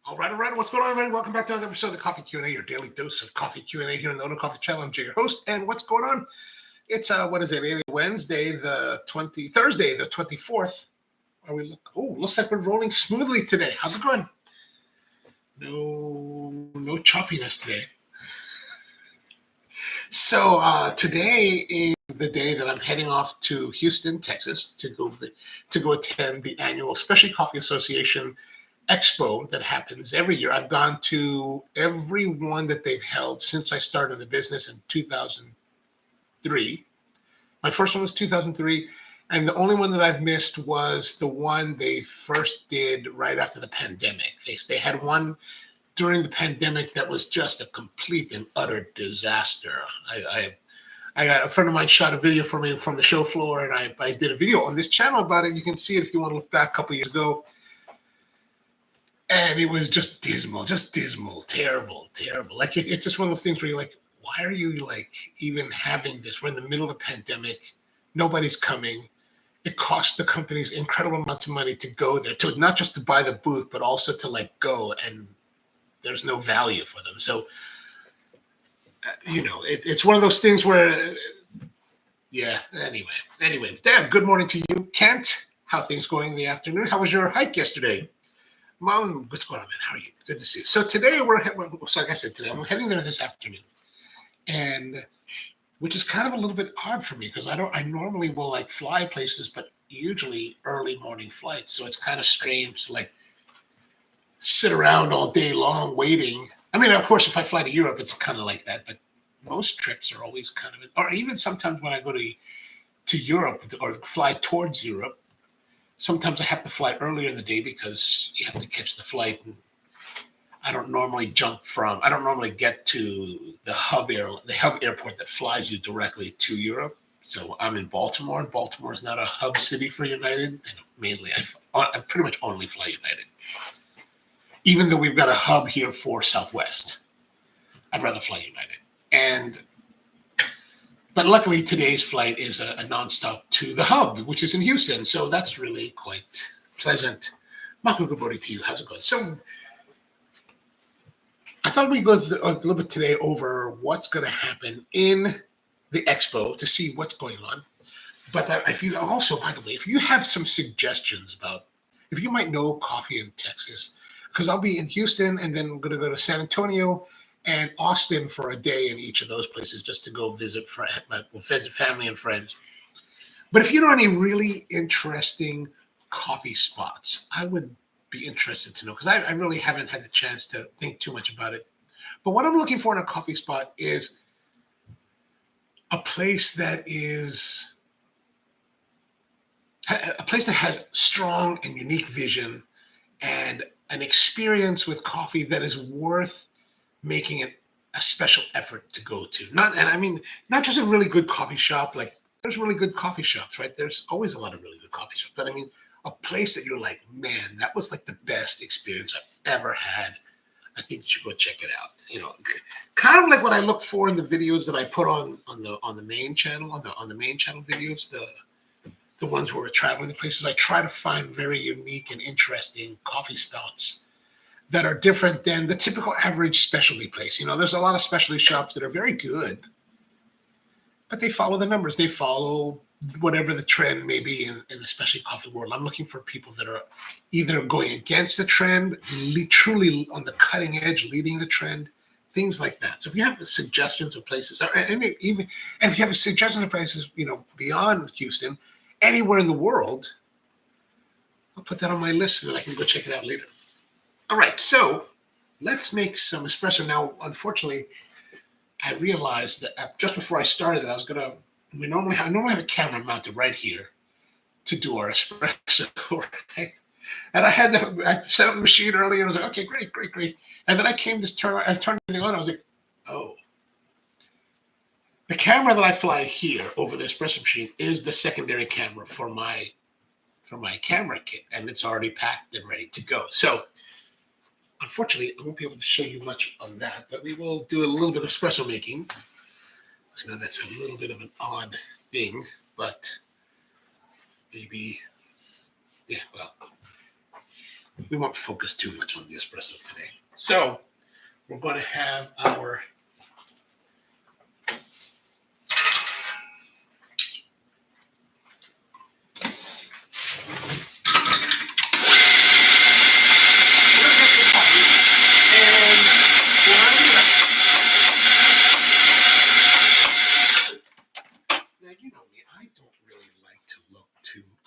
All right. What's going on, everybody? Welcome back to another episode of the Coffee Q&A, your daily dose of coffee Q&A here on the OnoCoffee channel. I'm Jay, your host. And what's going on? It's, Thursday, the 24th. Looks like we're rolling smoothly today. How's it going? No choppiness today. So today is the day that I'm heading off to Houston, Texas, to go attend the annual Specialty Coffee Association Expo that happens every year. I've gone to every one that they've held since I started the business in 2003. My first one was 2003, and the only one that I've missed was the one they first did right after the pandemic. They had one during the pandemic that was just a complete and utter disaster. I got a friend of mine shot a video for me from the show floor, and I did a video on this channel about it. You can see it if you want to look back a couple years ago. And it was just dismal, terrible. Like it's just one of those things where you're like, why are you like even having this? We're in the middle of a pandemic. Nobody's coming. It costs the companies incredible amounts of money to go there, to not just to buy the booth, but also to like go, and there's no value for them. So, it's one of those things where, Anyway, Dad, good morning to you. Kent, how things going in the afternoon? How was your hike yesterday? Mom, what's going on, man? How are you? Good to see you. So today like I said, I'm heading there this afternoon, and which is kind of a little bit odd for me because I normally will like fly places, but usually early morning flights. So it's kind of strange to like sit around all day long waiting. I mean, of course, if I fly to Europe, it's kind of like that, but most trips are always kind of, or even sometimes when I go to Europe or fly towards Europe, sometimes I have to fly earlier in the day because you have to catch the flight. And I don't normally get to the hub airport that flies you directly to Europe. So I'm in Baltimore. Baltimore is not a hub city for United. And mainly, I pretty much only fly United. Even though we've got a hub here for Southwest, I'd rather fly United. But luckily, today's flight is a nonstop to the hub, which is in Houston. So that's really quite pleasant. Mako, good morning to you. How's it going? So I thought we'd go a little bit today over what's going to happen in the expo to see what's going on. But if you have some suggestions about, if you might know coffee in Texas, because I'll be in Houston and then I'm going to go to San Antonio and Austin for a day in each of those places just to go visit family and friends. But if you know any really interesting coffee spots, I would be interested to know because I really haven't had the chance to think too much about it. But what I'm looking for in a coffee spot is a place that has strong and unique vision and an experience with coffee that is worth making it a special effort to go to. Not just a really good coffee shop. Like there's really good coffee shops, right? There's always a lot of really good coffee shops. But I mean, a place that you're like, man, that was like the best experience I've ever had. I think you should go check it out. Kind of like what I look for in the videos that I put on the main channel, on the main channel videos, the ones where we're traveling to places. I try to find very unique and interesting coffee spots that are different than the typical average specialty place. There's a lot of specialty shops that are very good, but they follow the numbers. They follow whatever the trend may be in the specialty coffee world. I'm looking for people that are either going against the trend, truly on the cutting edge, leading the trend, things like that. So if you have suggestions of places, and if you have suggestions of places, beyond Houston, anywhere in the world, I'll put that on my list so that I can go check it out later. All right, so let's make some espresso. Now, unfortunately, I realized that just before I started that we normally have a camera mounted right here to do our espresso, right? And I set up the machine earlier and I was like, okay, great. And then I turned everything on. I was like, oh. The camera that I fly here over the espresso machine is the secondary camera for my camera kit, and it's already packed and ready to go. So unfortunately, I won't be able to show you much on that, but we will do a little bit of espresso making. I know that's a little bit of an odd thing, but maybe, we won't focus too much on the espresso today. So we're going to have our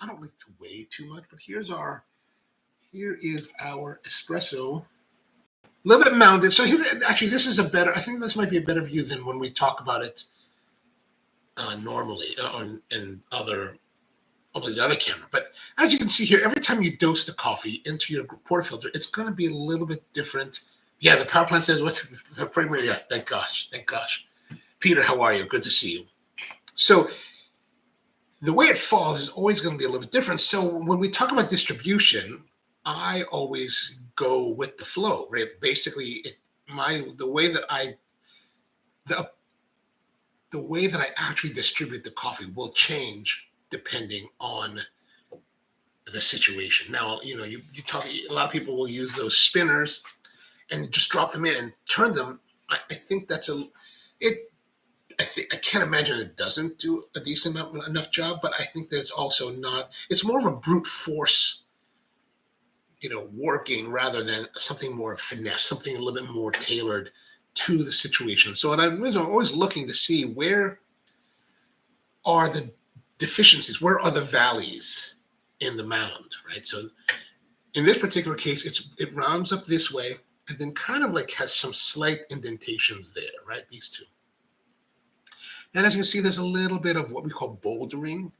I don't like to weigh too much, but here is our espresso. A little bit mounded. So actually, this is I think this might be a better view than when we talk about it normally on the other camera. But as you can see here, every time you dose the coffee into your portafilter, it's going to be a little bit different. Yeah, the power plant says, what's the frame rate? Yeah, thank gosh. Peter, how are you? Good to see you. So the way it falls is always going to be a little bit different. So when we talk about distribution, I always go with the flow, right? Basically, the way that I actually distribute the coffee will change depending on the situation. Now, you talk. A lot of people will use those spinners and just drop them in and turn them. I think that's I can't imagine it doesn't do a decent enough job, but I think that it's also not. It's more of a brute force, working rather than something more finesse, something a little bit more tailored to the situation. So I'm always looking to see where are the deficiencies, where are the valleys in the mound, right? So in this particular case, it rounds up this way and then kind of like has some slight indentations there, right? These two. And as you can see, there's a little bit of what we call bouldering.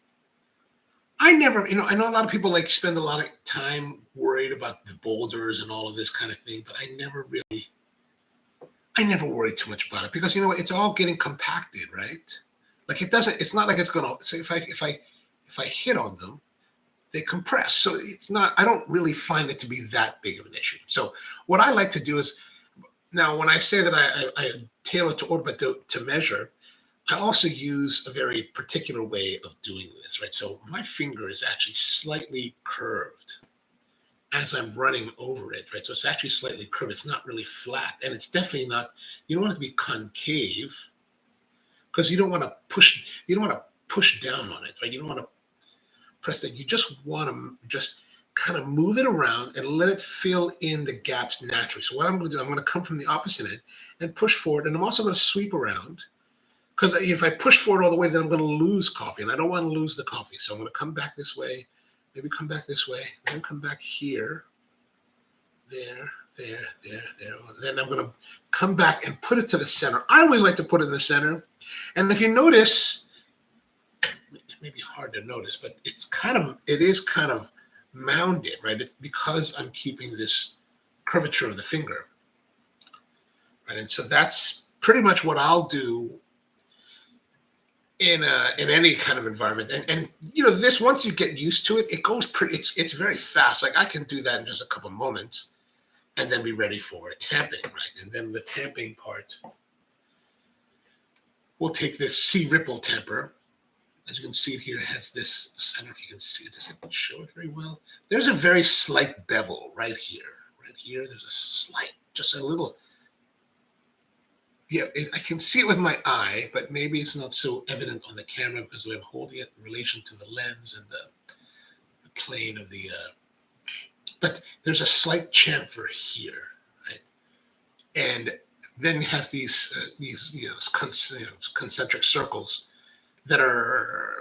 I know a lot of people spend a lot of time worried about the boulders and all of this kind of thing, but I never worry too much about it because it's all getting compacted, right? It's not like it's gonna say if I hit on them, they compress. So it's not, I don't really find it to be that big of an issue. So what I like to do is, now when I say that I tailor to order, but to measure, I also use a very particular way of doing this, right? So my finger is actually slightly curved as I'm running over it, right? So it's actually slightly curved. It's not really flat. And it's definitely not, you don't want it to be concave because you don't want to push down on it, right? You don't want to press that. You just want to just kind of move it around and let it fill in the gaps naturally. So what I'm going to do, I'm going to come from the opposite end and push forward. And I'm also going to sweep around. Because if I push forward all the way, then I'm going to lose coffee, and I don't want to lose the coffee. So I'm going to come back this way, maybe come back this way, then come back here, there. Then I'm going to come back and put it to the center. I always like to put it in the center. And if you notice, it may be hard to notice, but it is kind of mounded, right? It's because I'm keeping this curvature of the finger, right? And so that's pretty much what I'll do in any kind of environment. And this, once you get used to it, it goes it's very fast. Like I can do that in just a couple moments and then be ready for tamping, right? And then the tamping part, we'll take this C ripple tamper. As you can see it here, it has this, I don't know if you can see it, does it show it very well? There's a very slight bevel right here. Right here, there's a slight, just a little. Yeah, I can see it with my eye, but maybe it's not so evident on the camera because I'm holding it in relation to the lens and the plane of the. But there's a slight chamfer here, right? And then it has these concentric circles that are.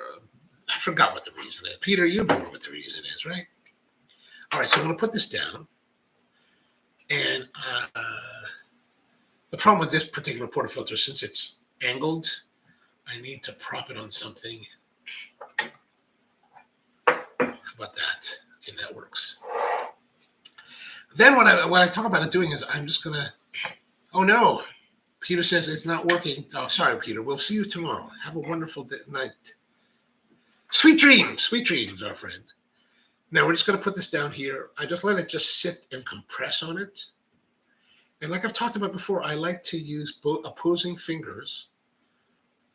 I forgot what the reason is. Peter, you remember what the reason is, right? All right, so I'm going to put this down, and. The problem with this particular portafilter, since it's angled, I need to prop it on something. How about that? Okay, that works. Then what I talk about it doing is I'm just gonna. Oh no, Peter says it's not working. Oh, sorry, Peter. We'll see you tomorrow. Have a wonderful night. Sweet dreams, our friend. Now we're just gonna put this down here. I just let it just sit and compress on it. And like I've talked about before, I like to use both opposing fingers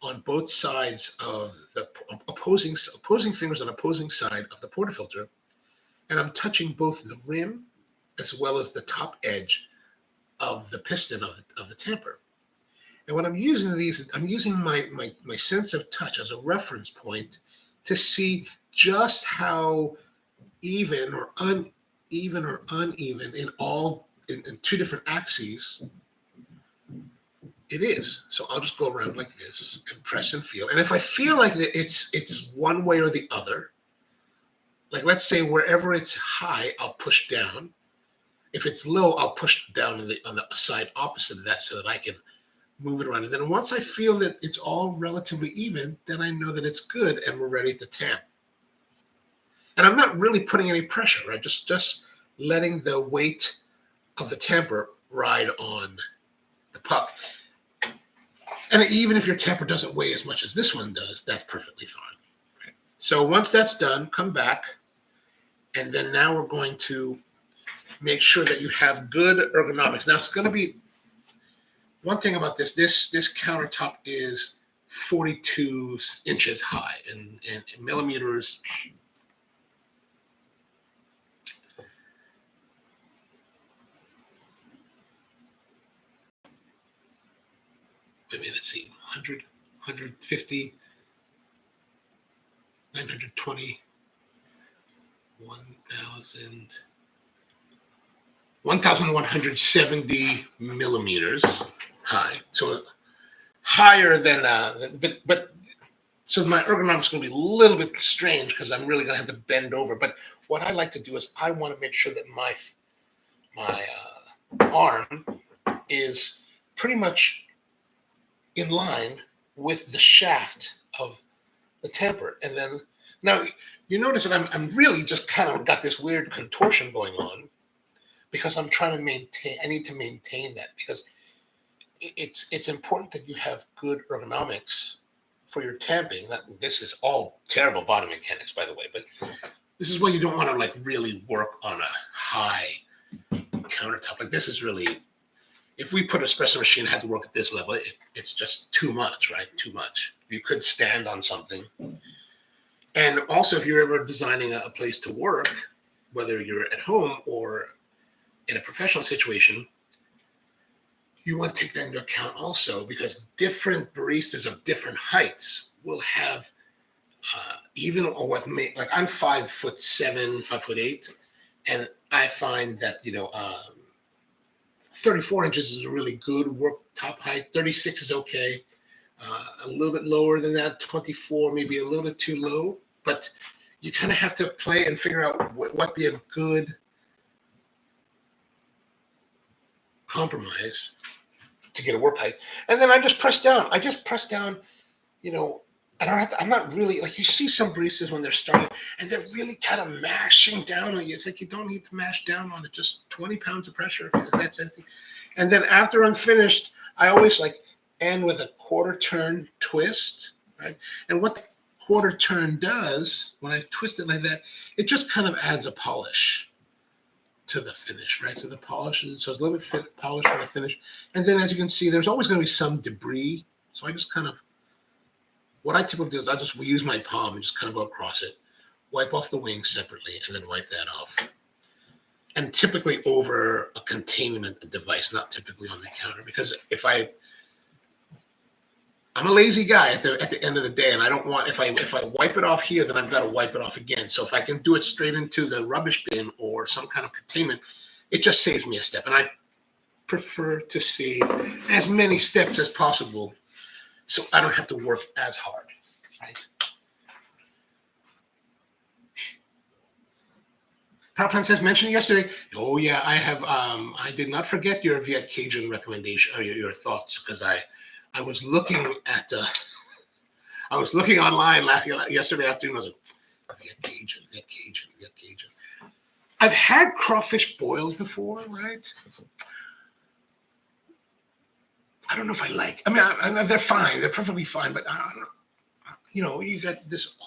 on both sides of the opposing fingers on opposing side of the portafilter. And I'm touching both the rim as well as the top edge of the piston of the tamper. And when I'm using these, I'm using my sense of touch as a reference point to see just how even or uneven in two different axes it is. So I'll just go around like this and press and feel. And if I feel like it's one way or the other, like let's say wherever it's high, I'll push down. If it's low, I'll push down on the side opposite of that so that I can move it around. And then once I feel that it's all relatively even, then I know that it's good and we're ready to tamp. And I'm not really putting any pressure, right? Just letting the weight of the tamper ride on the puck. And even if your tamper doesn't weigh as much as this one does, that's perfectly fine. Right? So once that's done, come back. And then now we're going to make sure that you have good ergonomics. Now it's going to be, one thing about this countertop is 42 inches high and millimeters. I mean, let's see, 100, 150, 920, 1,000, 1,170 millimeters high. So higher than, but so my ergonomics is going to be a little bit strange because I'm really going to have to bend over. But what I like to do is I want to make sure that my arm is pretty much in line with the shaft of the tamper. And then now you notice that I'm really just kind of got this weird contortion going on because I'm trying to maintain, I need to maintain that because it's important that you have good ergonomics for your tamping. This is all terrible bottom mechanics, by the way, but this is why you don't want to like really work on a high countertop. Like this is really, if we put an espresso machine had to work at this level, it's just too much, right? Too much. You could stand on something. And also, if you're ever designing a place to work, whether you're at home or in a professional situation, you want to take that into account also because different baristas of different heights will have even or what may, like I'm 5'7", 5'8", and I find that 34 inches is a really good work top height. 36 is okay. A little bit lower than that, 24 maybe a little bit too low. But you kind of have to play and figure out what would be a good compromise to get a work height. And then I just press down. I don't have to, I'm not really, like you see some baristas when they're starting and they're really kind of mashing down on you. It's like you don't need to mash down on it, just 20 pounds of pressure. That's it. And then after I'm finished, I always like end with a quarter turn twist, right? And what the quarter turn does, when I twist it like that, it just kind of adds a polish to the finish, right? So the polish is, so it's a little bit polished when I finish. And then as you can see, there's always going to be some debris. So I just kind of, what I typically do is I just use my palm and just kind of go across it, wipe off the wings separately, and then wipe that off. And typically over a containment device, not typically on the counter, because I'm a lazy guy at the end of the day, and I don't want, if I wipe it off here, then I've got to wipe it off again. So if I can do it straight into the rubbish bin or some kind of containment, it just saves me a step. And I prefer to save as many steps as possible so I don't have to work as hard, right? PowerPlan says, mentioned yesterday. Oh yeah, I have. I did not forget your Viet Cajun recommendation or your thoughts because I was looking at. I was looking online yesterday afternoon. I was like, Viet Cajun. I've had crawfish boiled before, right? I don't know if I like. I mean, they're fine. They're perfectly fine. But I don't know. You got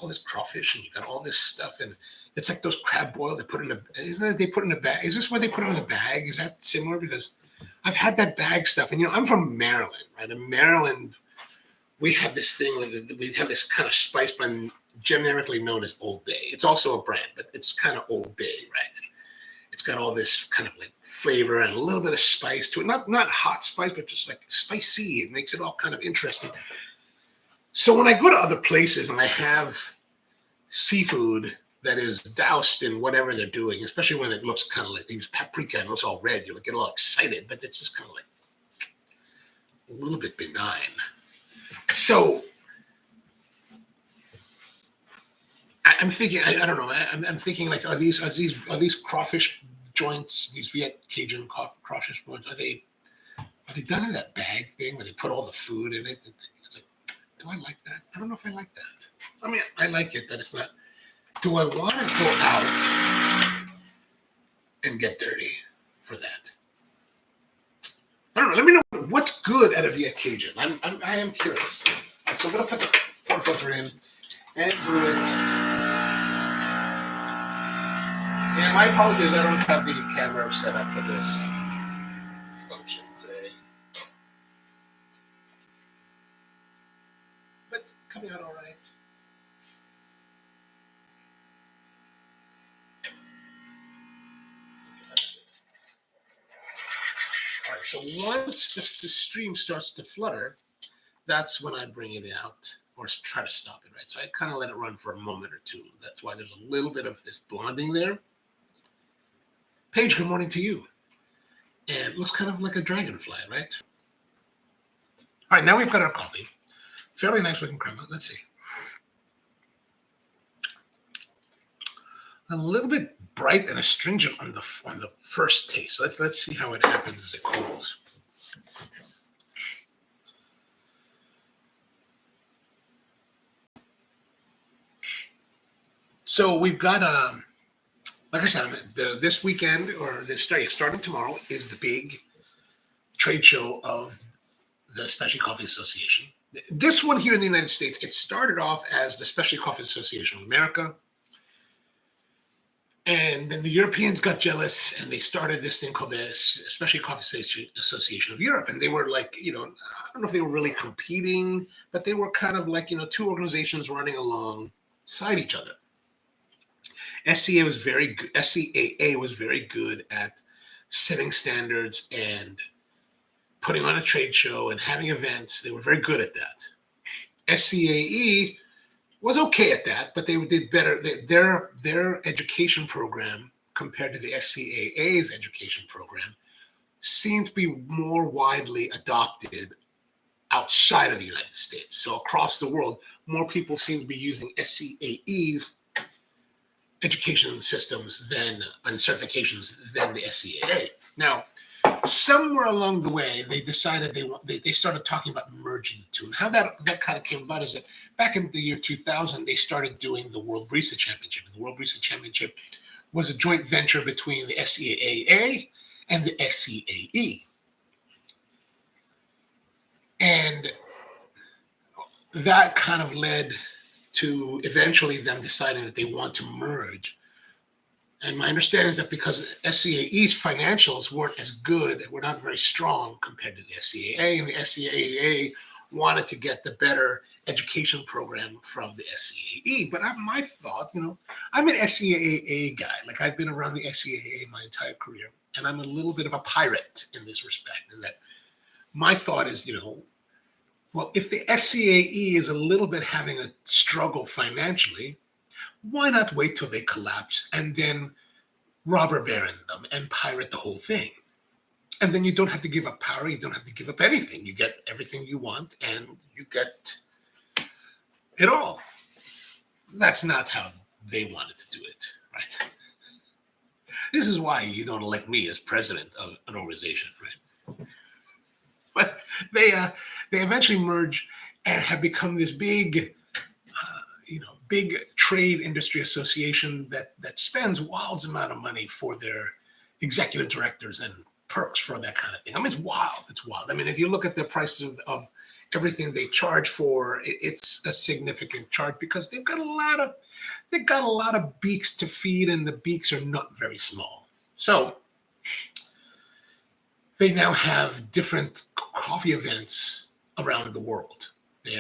all this crawfish, and you got all this stuff, and it's like those crab boil they put in a. Isn't that they put in a bag? Is this why they put it in a bag? Is that similar? Because I've had that bag stuff, and I'm from Maryland, right? In Maryland, we have this thing. We have this kind of spice blend, generically known as Old Bay. It's also a brand, but it's kind of Old Bay, right? It's got all this kind of like flavor and a little bit of spice to it. Not hot spice, but just like spicy. It makes it all kind of interesting. So when I go to other places and I have seafood that is doused in whatever they're doing, especially when it looks kind of like these paprika and looks all red, you get all excited, but it's just kind of like a little bit benign. So I'm thinking, I don't know. I'm thinking like, are these crawfish joints, these Viet Cajun crawfish joints, are they done in that bag thing where they put all the food in it? It's like, do I like that? I don't know if I like that. I mean, I like it, but it's not. Do I want to go out and get dirty for that? I don't know. Let me know what's good at a Viet Cajun. I am curious. And so I'm gonna put the pork filter in and brew it. And my apologies, I don't have the camera set up for this function today. But it's coming out all right. All right, so once the stream starts to flutter, that's when I bring it out or try to stop it, right? So I kind of let it run for a moment or two. That's why there's a little bit of this blonding there. Paige, good morning to you. And it looks kind of like a dragonfly, right? All right, now we've got our coffee. Fairly nice looking crema. Let's see. A little bit bright and astringent on the first taste. So let's see how it happens as it cools. So we've got like I said, this weekend or starting tomorrow is the big trade show of the Specialty Coffee Association. This one here in the United States, it started off as the Specialty Coffee Association of America. And then the Europeans got jealous and they started this thing called the Specialty Coffee Association of Europe. And they were like, I don't know if they were really competing, but they were kind of like, two organizations running alongside each other. SCAA was very good at setting standards and putting on a trade show and having events. They were very good at that. SCAE was okay at that, but they did better. Their education program compared to the SCAA's education program seemed to be more widely adopted outside of the United States. So across the world, more people seem to be using SCAE's education systems and certifications than the SCAA. Now, somewhere along the way, they decided they started talking about merging the two. And how that kind of came about is that back in the year 2000, they started doing the World Barista Championship. And the World Barista Championship was a joint venture between the SCAA and the SCAE. And that kind of led to eventually them deciding that they want to merge. And my understanding is that because SCAE's financials weren't as good, were not very strong compared to the SCAA, and the SCAA wanted to get the better education program from the SCAE. But my thought, I'm an SCAA guy. Like I've been around the SCAA my entire career, and I'm a little bit of a pirate in this respect. In that my thought is, well, if the SCAE is a little bit having a struggle financially, why not wait till they collapse and then robber baron them and pirate the whole thing? And then you don't have to give up power. You don't have to give up anything. You get everything you want and you get it all. That's not how they wanted to do it, right? This is why you don't elect me as president of an organization, right? But they eventually merge and have become this big, big trade industry association that spends wild amount of money for their executive directors and perks for that kind of thing. I mean, it's wild. It's wild. I mean, if you look at the prices of everything they charge for, it's a significant charge because they've got a lot of beaks to feed, and the beaks are not very small. So they now have different coffee events around the world. They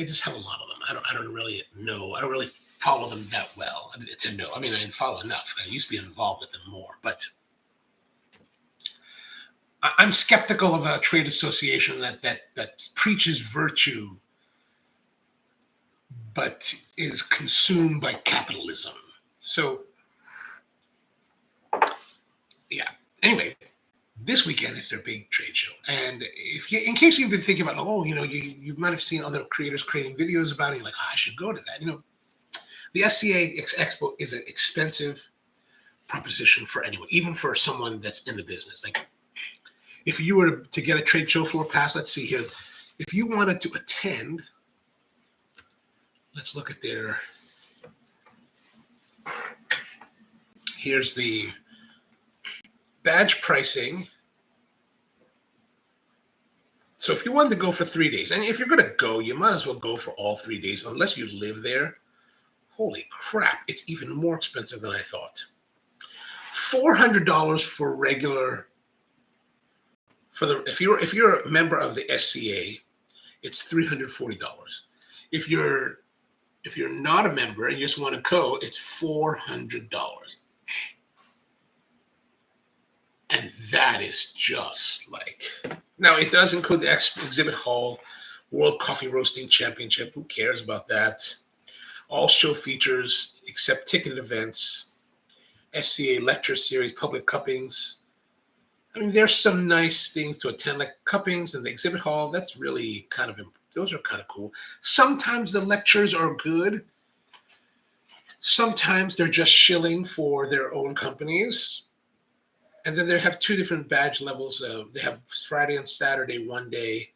just have a lot of them. I don't really know. I don't really follow them that well to know. I mean, I didn't follow enough. I used to be involved with them more, but I'm skeptical of a trade association that preaches virtue but is consumed by capitalism. So, yeah. Anyway, this weekend is their big trade show, and in case you've been thinking about, you might have seen other creators creating videos about it. You're like, I should go to that. The SCA Expo is an expensive proposition for anyone, even for someone that's in the business. Like, if you were to get a trade show floor pass, let's see here. If you wanted to attend, let's look at here's the badge pricing. So if you wanted to go for 3 days, and if you're going to go, you might as well go for all 3 days, unless you live there. Holy crap, it's even more expensive than I thought. $400 for regular. If you're a member of the SCA, it's $340. If you're not a member and you just want to go, it's $400. And that is just like, now it does include the exhibit hall, World Coffee Roasting Championship. Who cares about that? All show features except ticketed events, SCA lecture series, public cuppings. I mean, there's some nice things to attend, like cuppings and the exhibit hall. That's really those are kind of cool. Sometimes the lectures are good. Sometimes they're just shilling for their own companies. And then they have two different badge levels. They have Friday and Saturday, 1 day,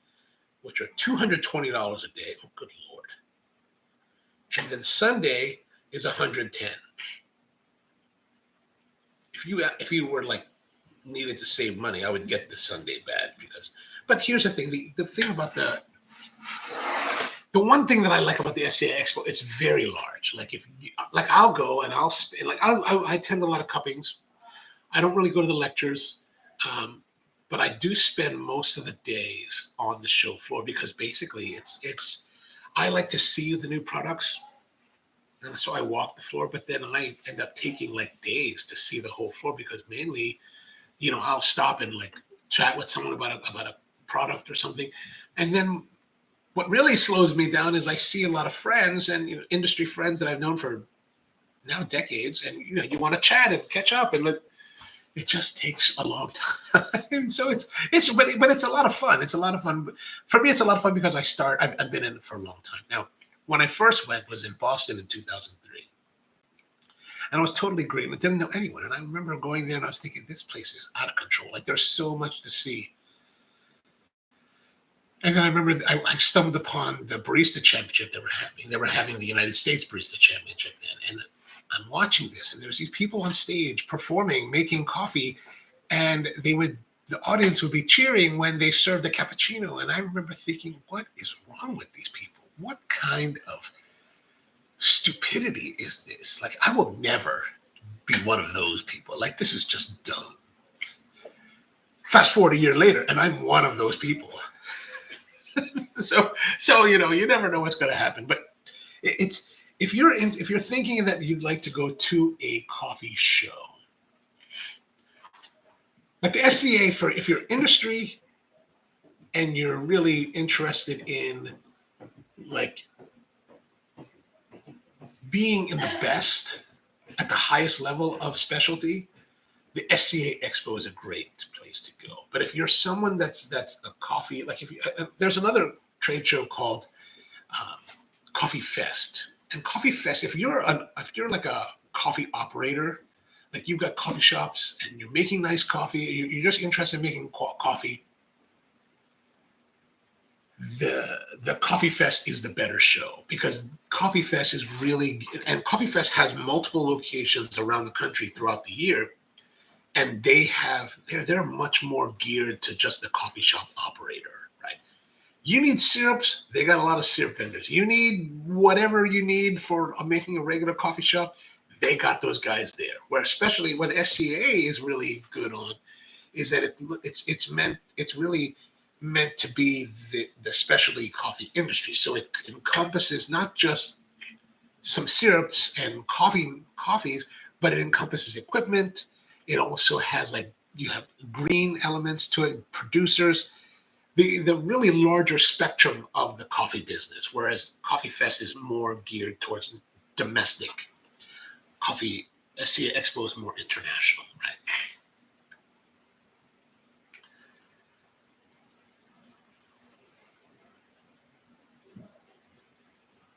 which are $220 a day. Oh, good Lord. And then Sunday is $110. If you were like needed to save money, I would get the Sunday badge but here's the thing. The thing about the one thing that I like about the SCA Expo, it's very large. Like I'll go and I'll spend, like I attend a lot of cuppings. I don't really go to the lectures, but I do spend most of the days on the show floor because basically I like to see the new products. And so I walk the floor, but then I end up taking like days to see the whole floor because mainly, I'll stop and like chat with someone about a product or something. And then what really slows me down is I see a lot of friends and industry friends that I've known for now decades. And, you want to chat and catch up and it just takes a long time. So but it's a lot of fun. It's a lot of fun. For me, it's a lot of fun because I've been in it for a long time. Now, when I first went was in Boston in 2003. And I was totally green. I didn't know anyone. And I remember going there and I was thinking, this place is out of control. Like there's so much to see. And then I remember I stumbled upon the barista championship they were having. They were having the United States Barista Championship then. And I'm watching this, and there's these people on stage performing, making coffee, and the audience would be cheering when they served the cappuccino. And I remember thinking, what is wrong with these people? What kind of stupidity is this? Like, I will never be one of those people. Like, this is just dumb. Fast forward a year later, and I'm one of those people. So you never know what's going to happen. But it's if you're thinking that you'd like to go to a coffee show, like the SCA, if you're industry and you're really interested in like being in the best at the highest level of specialty, the SCA Expo is a great place to go. But if you're someone that's a coffee, like there's another trade show called Coffee Fest. And Coffee Fest, if you're like a coffee operator, like you've got coffee shops and you're making nice coffee, you're just interested in making coffee, the Coffee Fest is the better show because Coffee Fest is really, and Coffee Fest has multiple locations around the country throughout the year. And they're much more geared to just the coffee shop operator, right? You need syrups, they got a lot of syrup vendors. You need whatever you need for making a regular coffee shop, they got those guys there. Where especially what the SCA is really good on is that it's really meant to be the specialty coffee industry. So it encompasses not just some syrups and coffees, but it encompasses equipment. It also has like you have green elements to it, producers, the really larger spectrum of the coffee business, whereas Coffee Fest is more geared towards domestic. Coffee Expo is more international, right?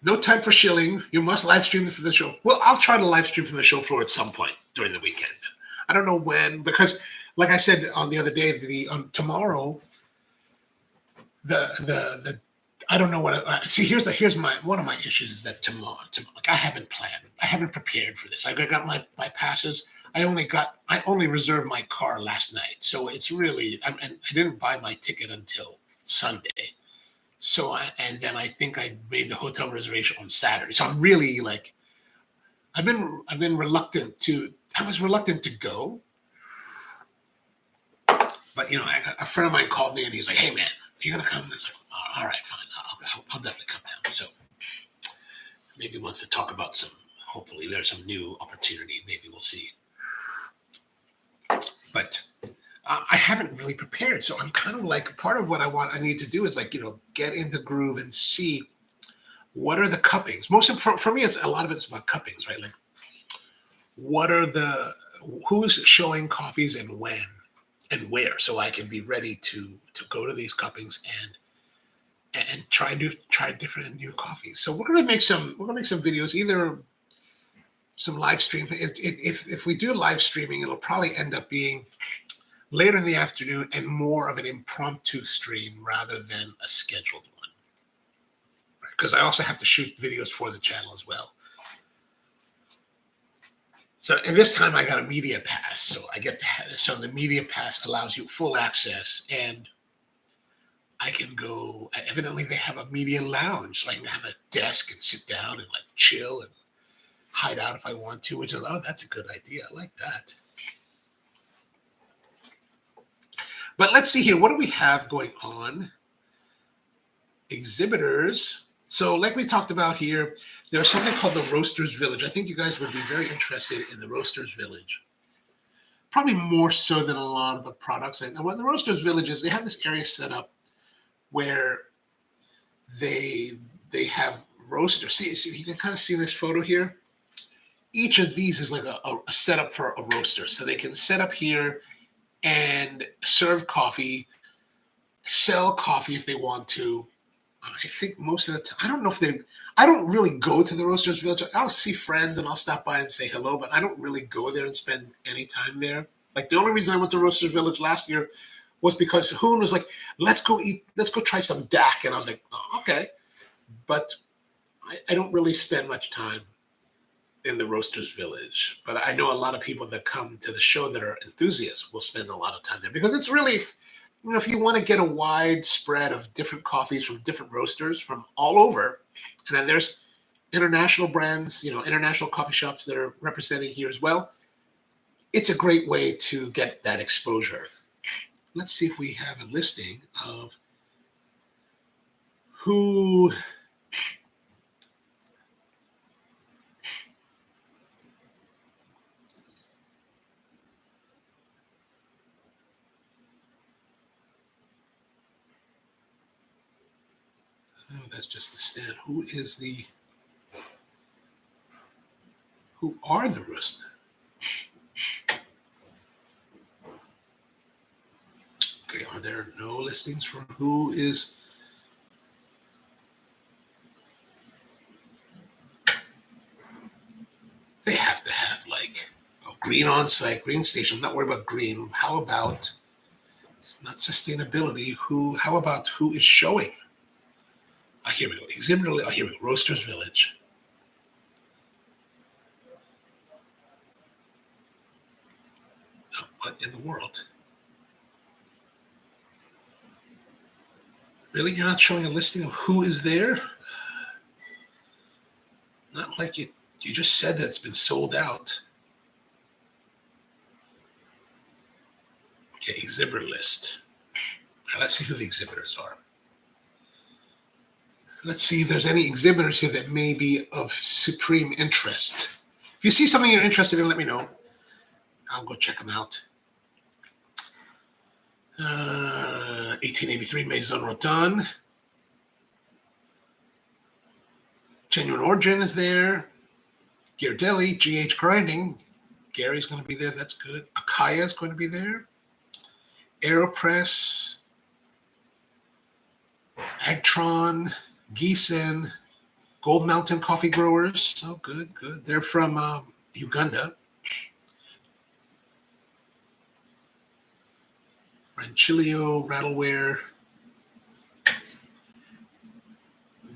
No time for shilling. You must live stream for the show. Well, I'll try to live stream from the show floor at some point during the weekend. I don't know when, because like I said on the other day, tomorrow, the I don't know what. See, here's my one of my issues is that tomorrow, like I haven't planned, I haven't prepared for this. I got my passes. I only reserved my car last night, so it's really and I didn't buy my ticket until Sunday. So and then I think I made the hotel reservation on Saturday. So I'm really like I've been reluctant to. I was reluctant to go, but a friend of mine called me and he's like, "Hey man, are you gonna come?" I was like, "All right, fine. I'll definitely come down." So maybe he wants to talk about some. Hopefully, there's some new opportunity. Maybe we'll see. But I haven't really prepared, so I'm kind of like part of what I need to do is like get in the groove and see what are the cuppings. For me, it's a lot of it's about cuppings, right? Like what are who's showing coffees and when and where, so I can be ready to go to these cuppings and try different and new coffees. So we're gonna make some videos, either some live stream. If we do live streaming, it'll probably end up being later in the afternoon and more of an impromptu stream rather than a scheduled one. Because I also have to shoot videos for the channel as well. So, and this time I got a media pass, so so the media pass allows you full access, and I can go. Evidently, they have a media lounge, so I can have a desk and sit down and like chill and hide out if I want to. Which is that's a good idea. I like that. But let's see here. What do we have going on? Exhibitors. So like we talked about here, there's something called the Roasters Village. I think you guys would be very interested in the Roasters Village. Probably more so than a lot of the products. And what the Roasters Village is, they have this area set up where they have roasters. See, you can kind of see this photo here. Each of these is like a setup for a roaster. So they can set up here and serve coffee, sell coffee if they want to. I think most of the time, I don't really go to the Roasters Village. I'll see friends and I'll stop by and say hello, but I don't really go there and spend any time there. Like the only reason I went to Roasters Village last year was because Hoon was like, let's go try some DAC. And I was like, oh, okay. But I don't really spend much time in the Roasters Village. But I know a lot of people that come to the show that are enthusiasts will spend a lot of time there because it's really, if you want to get a wide spread of different coffees from different roasters from all over, and then there's international brands, international coffee shops that are represented here as well. It's a great way to get that exposure. Let's see if we have a listing of who. Oh, that's just the stand. Who are the roasters? Okay, are there no listings for who is? They have to have like green on site, green station. I'm not worried about green. How about it's not sustainability? How about who is showing? Here we go. Exhibit. Here we go. Roasters Village. Oh, what in the world? Really? You're not showing a listing of who is there? Not like you just said that it's been sold out. Okay, exhibitor list. Now let's see who the exhibitors are. Let's see if there's any exhibitors here that may be of supreme interest. If you see something you're interested in, let me know. I'll go check them out. 1883 Maison Rotonde. Genuine Origin is there. Ghirardelli, GH Grinding. Gary's going to be there. That's good. Akaya is going to be there. Aeropress. Agtron. Gießen. Gold Mountain Coffee Growers. Oh, good, good. They're from Uganda. Ranchilio, Rattleware.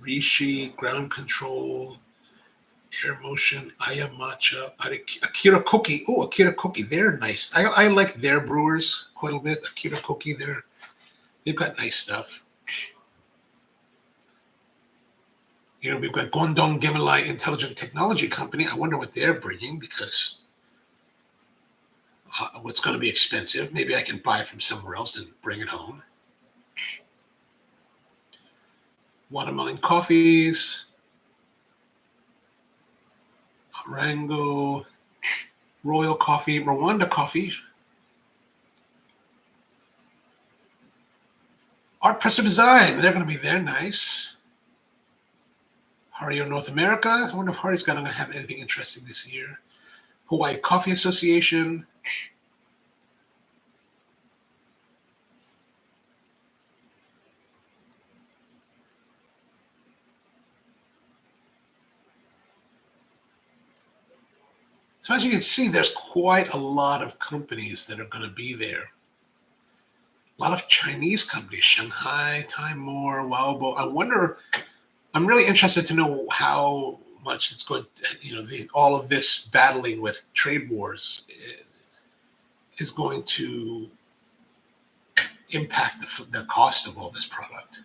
Rishi, Ground Control. Air Motion, Aya Matcha, Akira Cookie. Oh, Akira Cookie, they're nice. I like their brewers quite a bit. Akira Cookie, they've got nice stuff. You know, we've got Guangdong Gemini Intelligent Technology Company. I wonder what they're bringing because what's going to be expensive. Maybe I can buy it from somewhere else and bring it home. Watermelon Coffees. Rango, Royal Coffee, Rwanda Coffee, Art Presso Design, they're going to be there, nice. Hario North America, I wonder if Hario's going to have anything interesting this year. Hawaii Coffee Association. So as you can see, there's quite a lot of companies that are going to be there. A lot of Chinese companies, Shanghai, Timor, Waobo. I wonder, I'm really interested to know how much it's going to, you know, all of this battling with trade wars is going to impact the cost of all this product.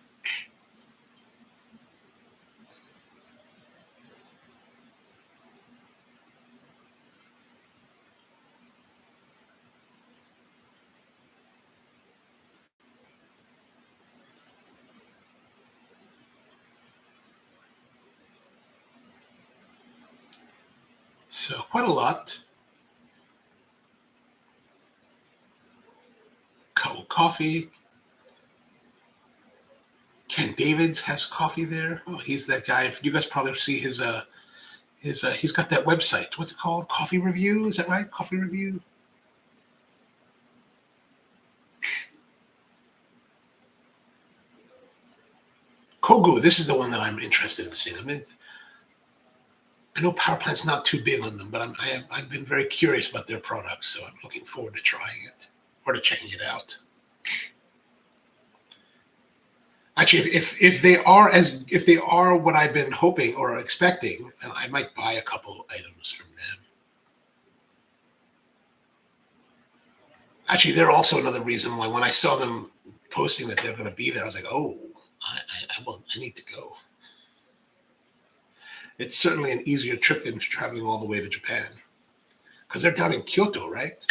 So quite a lot. Coffee. Ken Davids has coffee there. Oh, he's that guy. You guys probably see his he's got that website. What's it called? Coffee Review? Is that right? Coffee Review. Kogu. This is the one that I'm interested in seeing. I know Power Plant's not too big on them, but I've been very curious about their products, so I'm looking forward to trying it or to checking it out. Actually, if they are what I've been hoping or expecting, I might buy a couple items from them. Actually, they're also another reason why when I saw them posting that they're going to be there, I was like, oh, I need to go. It's certainly an easier trip than traveling all the way to Japan because they're down in Kyoto, right?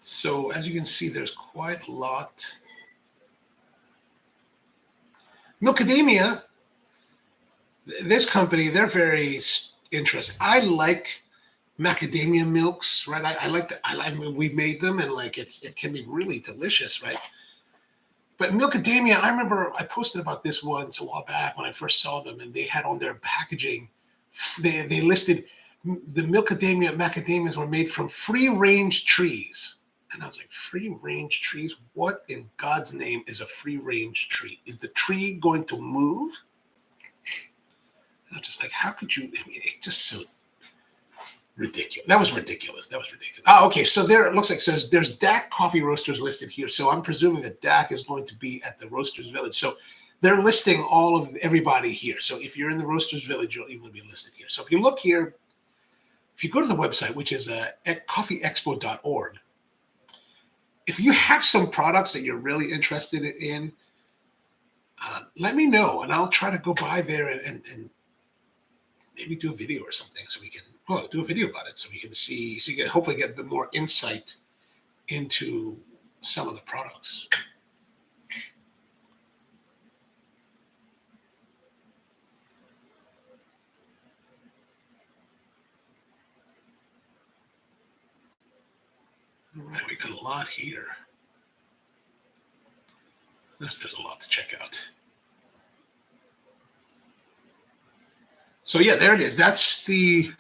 So as you can see, there's quite a lot. Milkademia, this company, they're very interesting. I like macadamia milks, right? I mean, we made them and like it can be really delicious, right? But Milkademia, I remember I posted about this once a while back when I first saw them, and they had on their packaging, they listed the macadamias were made from free range trees. And I was like, free range trees? What in God's name is a free range tree? Is the tree going to move? And I'm just like, how could you? I mean, it's just so ridiculous. That was ridiculous. Oh, okay. So there, it looks like there's DAC Coffee Roasters listed here. So I'm presuming that DAC is going to be at the Roasters Village. So they're listing all of everybody here. So if you're in the Roasters Village, you'll even be listed here. So if you look here, if you go to the website, which is coffeeexpo.org, if you have some products that you're really interested in, let me know, and I'll try to go by there and maybe do a video or something so we can do a video about it so we can see, so you can hopefully get a bit more insight into some of the products. All right, we got a lot here. There's a lot to check out. So yeah, there it is. That's the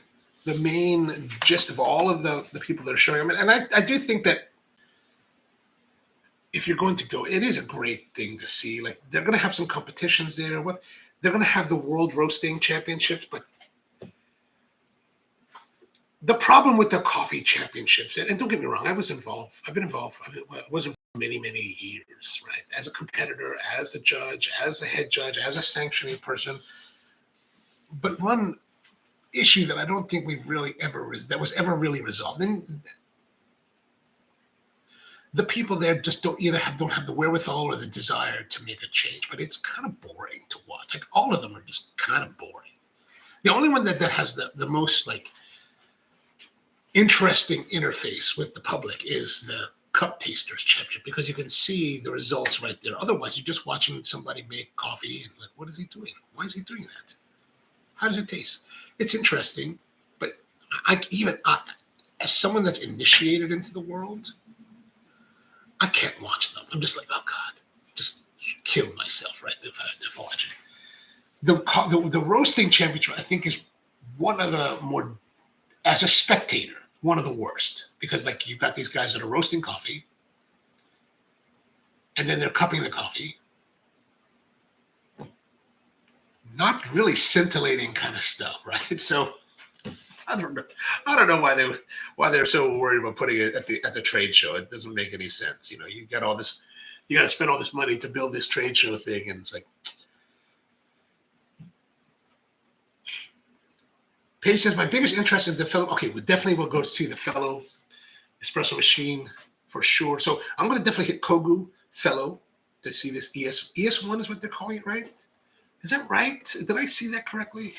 main gist of all of the people that are showing them. And I do think that if you're going to go, it is a great thing to see. Like, they're going to have some competitions there. What they're going to have the World Roasting Championships, but the problem with the coffee championships, and don't get me wrong, I was involved. I've been involved. I was involved for many years, right? As a competitor, as a judge, as a head judge, as a sanctioning person. But one issue that I don't think we've really that was ever really resolved, and the people there just don't have the wherewithal or the desire to make a change. But it's kind of boring to watch. Like, all of them are just kind of boring. The only one that has the most like interesting interface with the public is the Cup Tasters Championship, because you can see the results right there. Otherwise, you're just watching somebody make coffee and like, what is he doing? Why is he doing that? How does it taste? It's interesting, but as someone that's initiated into the world, I can't watch them. I'm just like, oh God, just kill myself, right? If I watch it. The roasting championship, I think, is one of the more, as a spectator, one of the worst, because like, you've got these guys that are roasting coffee, and then they're cupping the coffee. Not really scintillating kind of stuff, right? So I don't know why they're so worried about putting it at the trade show. It doesn't make any sense. You know, you got to spend all this money to build this trade show thing, and it's like. Paige says, my biggest interest is the fellow. Okay, we definitely will go to the fellow espresso machine for sure. So I'm going to definitely hit Kogu fellow to see this ES1 is what they're calling it, right? Is that right? Did I see that correctly?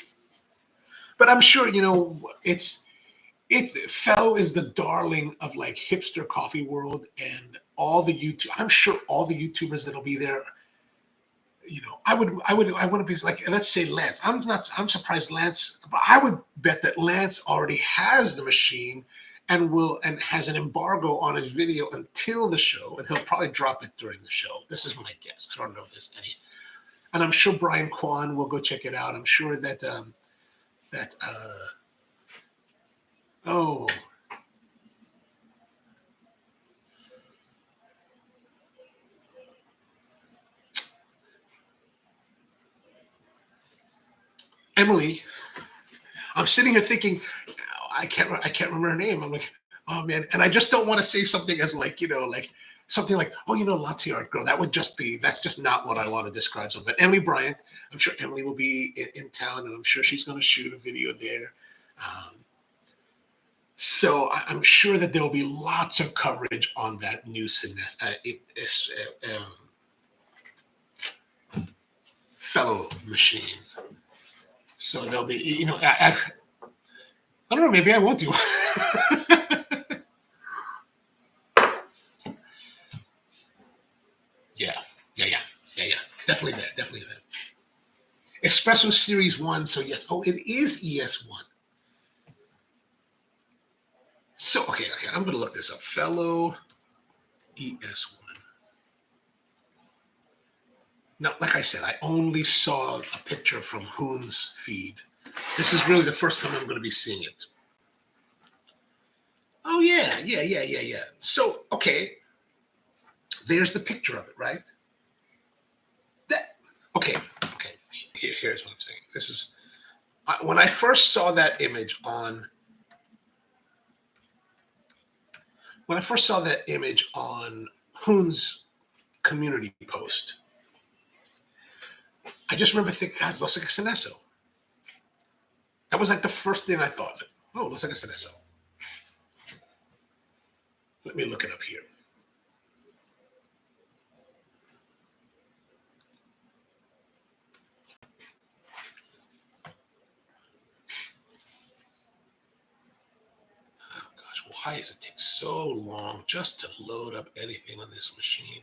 But I'm sure, fellow is the darling of like hipster coffee world, and all the I'm sure all the YouTubers that'll be there. I wouldn't be like, let's say Lance. I'm surprised Lance, but I would bet that Lance already has the machine and has an embargo on his video until the show, and he'll probably drop it during the show. This is my guess. I don't know if there's any. And I'm sure Brian Kwan will go check it out. I'm sure that Emily, I'm sitting here thinking, I can't remember her name. I'm like, oh man, and I just don't want to say something as like, like something like, oh, latte art girl. That's just not what I want to describe. So, but Emily Bryant, I'm sure Emily will be in town, and I'm sure she's going to shoot a video there. So I'm sure that there will be lots of coverage on that new fellow machine. So there'll be, I don't know, maybe I won't do. Yeah. Definitely there. Espresso Series 1, so yes. Oh, it is ES1. So, okay, I'm going to look this up. Fellow ES1. Now, like I said, I only saw a picture from Hoon's feed. This is really the first time I'm going to be seeing it. Oh, yeah. So, okay, there's the picture of it, right? Okay. Here's what I'm saying. This is, when I first saw that image on Hoon's community post, I just remember thinking, God, it looks like a Espresso. That was like the first thing I thought. Oh, it looks like a Espresso. Let me look it up here. Oh gosh, Why does it take so long just to load up anything on this machine?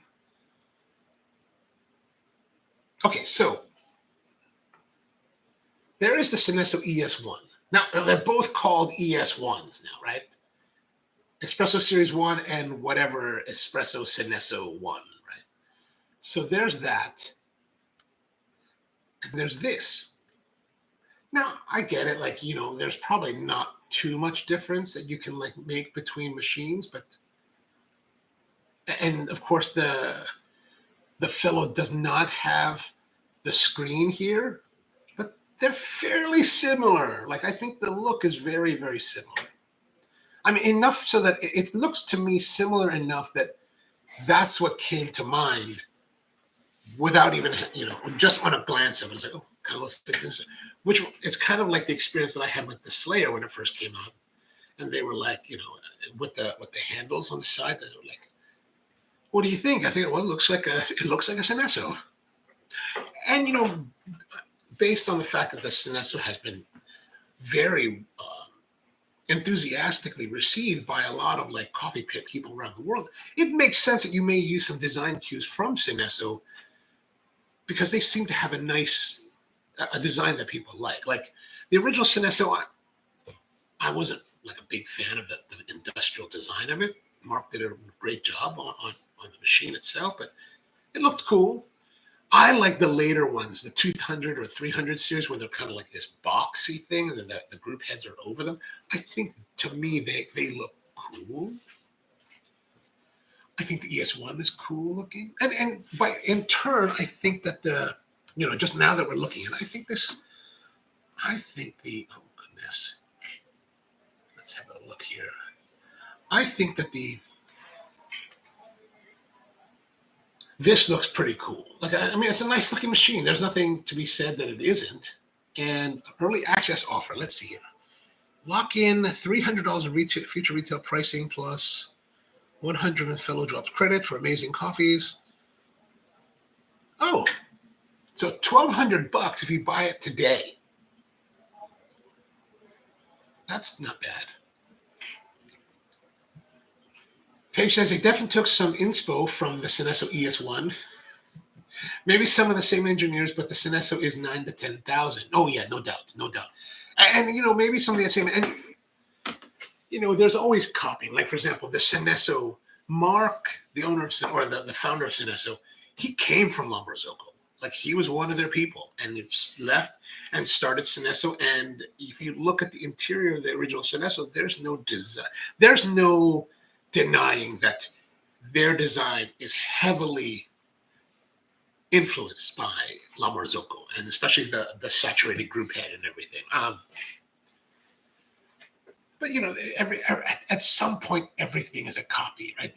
Okay, so there is the Synesso ES1. Now, they're both called ES1s now, right? Espresso Series 1 and whatever Espresso Synesso 1, right? So there's that. And there's this. Now, I get it. Like, there's probably not too much difference that you can like make between machines, and of course the fellow does not have the screen here, but they're fairly similar. Like, I think the look is very, very similar. I mean, enough so that it looks to me similar enough that that's what came to mind without even, just on a glance of it. It's like, oh, kind of looks like this, which is kind of like the experience that I had with the Slayer when it first came out. And they were like, with the handles on the side, they were like, what do you think? I think, well, it looks like a Synesso. And, based on the fact that the Synesso has been very enthusiastically received by a lot of like coffee pit people around the world, it makes sense that you may use some design cues from Synesso because they seem to have a design that people like. Like the original Synesso, I wasn't like a big fan of the industrial design of it. Mark did a great job on the machine itself, but it looked cool. I like the later ones, the 200 or 300 series, where they're kind of like this boxy thing, and the group heads are over them. I think, to me, they look cool. I think the ES1 is cool looking, and in turn, I think that just now that we're looking at it, oh goodness, let's have a look here. I think that this looks pretty cool. Like, I mean, it's a nice looking machine. There's nothing to be said that it isn't. And early access offer. Let's see here. Lock in $300 of future retail pricing plus 100 in fellow drops credit for amazing coffees. Oh, so $1,200 if you buy it today. That's not bad. Paige says they definitely took some inspo from the Synesso ES1. Maybe some of the same engineers, but the Synesso is 9,000 to 10,000. Oh yeah, no doubt. And maybe some of the same. And there's always copying. Like, for example, the Synesso, Mark, the owner of the founder of Synesso, he came from Lombrosoco. Like, he was one of their people, and he left and started Synesso. And if you look at the interior of the original Synesso, there's no design. There's no denying that their design is heavily influenced by Lombrosoco, and especially the saturated group head and everything. But at some point, everything is a copy, right?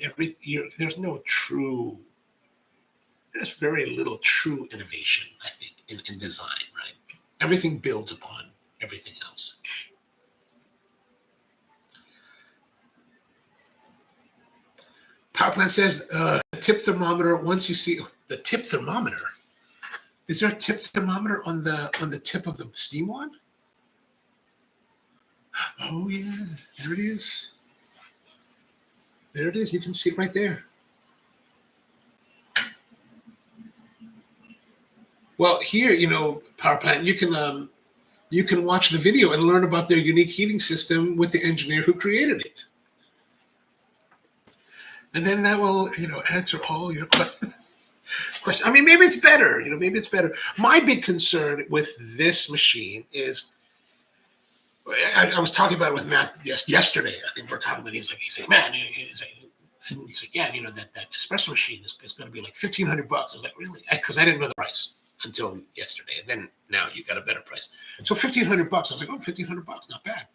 There's very little true innovation, I think, in design, right? Everything builds upon everything else. Power plant says tip thermometer. Once you see the tip thermometer, is there a tip thermometer on the tip of the steam wand? Oh yeah, there it is. There it is. You can see it right there. Well, here, power plant, you can watch the video and learn about their unique heating system with the engineer who created it. And then that will, answer all your questions. I mean, maybe it's better. Maybe it's better. My big concern with this machine is, I was talking about it with Matt yesterday. I think we're talking about. He's like, man, he's like, yeah, that espresso machine is going to be like $1,500. I was like, really? Because I didn't know the price until yesterday, and then now you got a better price. So $1,500. I was like, oh, $1,500, not bad.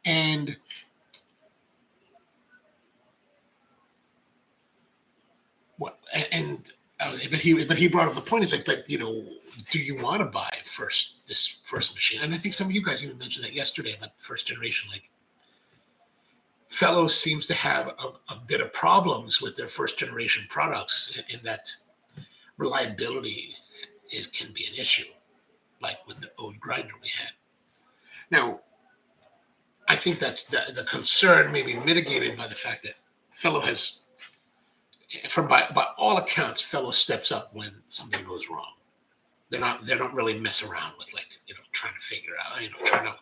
And what? But he brought up the point. He's like, but do you want to buy this first machine? And I think some of you guys even mentioned that yesterday about first generation. Like, Fellows seems to have a bit of problems with their first generation products in that reliability can be an issue, like with the old grinder we had. Now, I think that the concern may be mitigated by the fact that fellow has, by all accounts, fellow steps up when something goes wrong. They don't really mess around with trying to figure out, trying to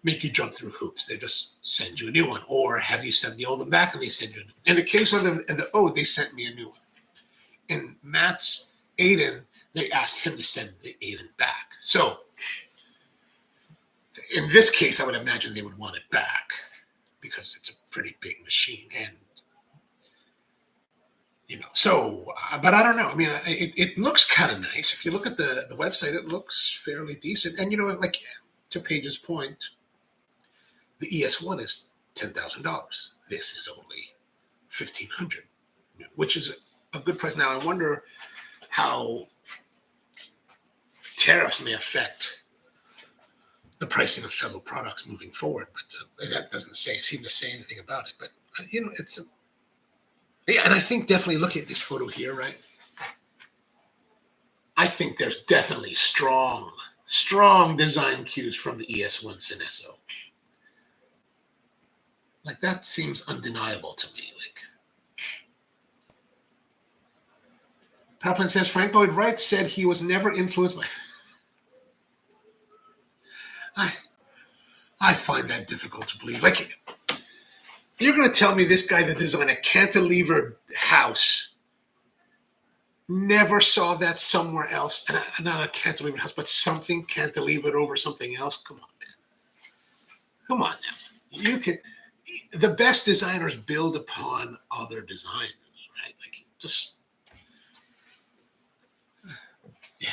make you jump through hoops. They just send you a new one, or have you send the old one back and they send you a new one. In the case of the Ode, they sent me a new one. In Matt's Aiden, they asked him to send the Aiden back. So in this case, I would imagine they would want it back because it's a pretty big machine. And, but I don't know. I mean, it looks kind of nice. If you look at the website, it looks fairly decent. And, to Paige's point, the ES1 is $10,000. This is only $1,500, which is a good price. Now, I wonder how tariffs may affect the pricing of fellow products moving forward, but that doesn't seem to say anything about it. But and I think definitely looking at this photo here, right? I think there's definitely strong design cues from the ES1 Synesso. Like, that seems undeniable to me. Powerplant says Frank Lloyd Wright said he was never influenced by. I find that difficult to believe. You're going to tell me this guy that designed a cantilever house never saw that somewhere else, and not a cantilever house, but something cantilevered over something else? Come on, man. Come on now. The best designers build upon other designers, right? Yeah.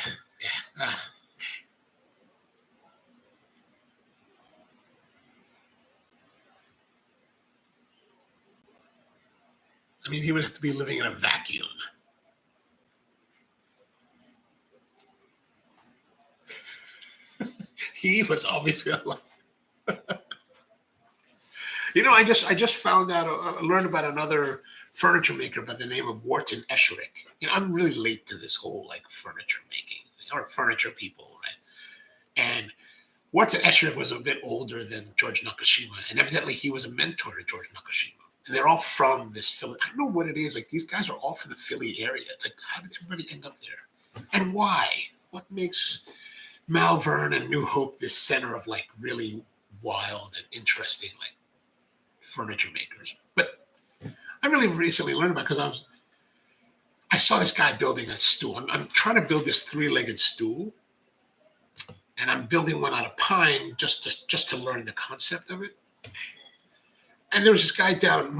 I mean, he would have to be living in a vacuum. He was obviously alive. I just found out, learned about another furniture maker by the name of Wharton Esherick. I'm really late to this whole furniture making or furniture people, right? And Wharton Esherick was a bit older than George Nakashima, and evidently he was a mentor to George Nakashima. And they're all from this Philly. I don't know what it is. These guys are all from the Philly area. It's how did everybody end up there? And why? What makes Malvern and New Hope this center of really wild and interesting furniture makers? But I really recently learned about it because I saw this guy building a stool. I'm trying to build this 3-legged stool, and I'm building one out of pine just to learn the concept of it. And there was this guy down,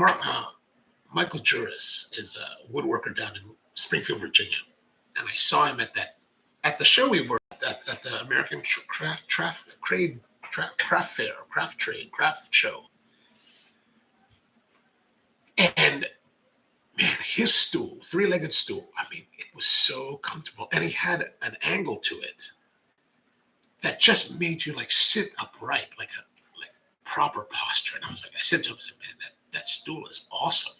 Michael Juris is a woodworker down in Springfield, Virginia. And I saw him at the show we were at the American Craft Show. And man, his stool, 3-legged stool, I mean, it was so comfortable. And he had an angle to it that just made you sit upright, like proper posture. And I said to him, man, that stool is awesome.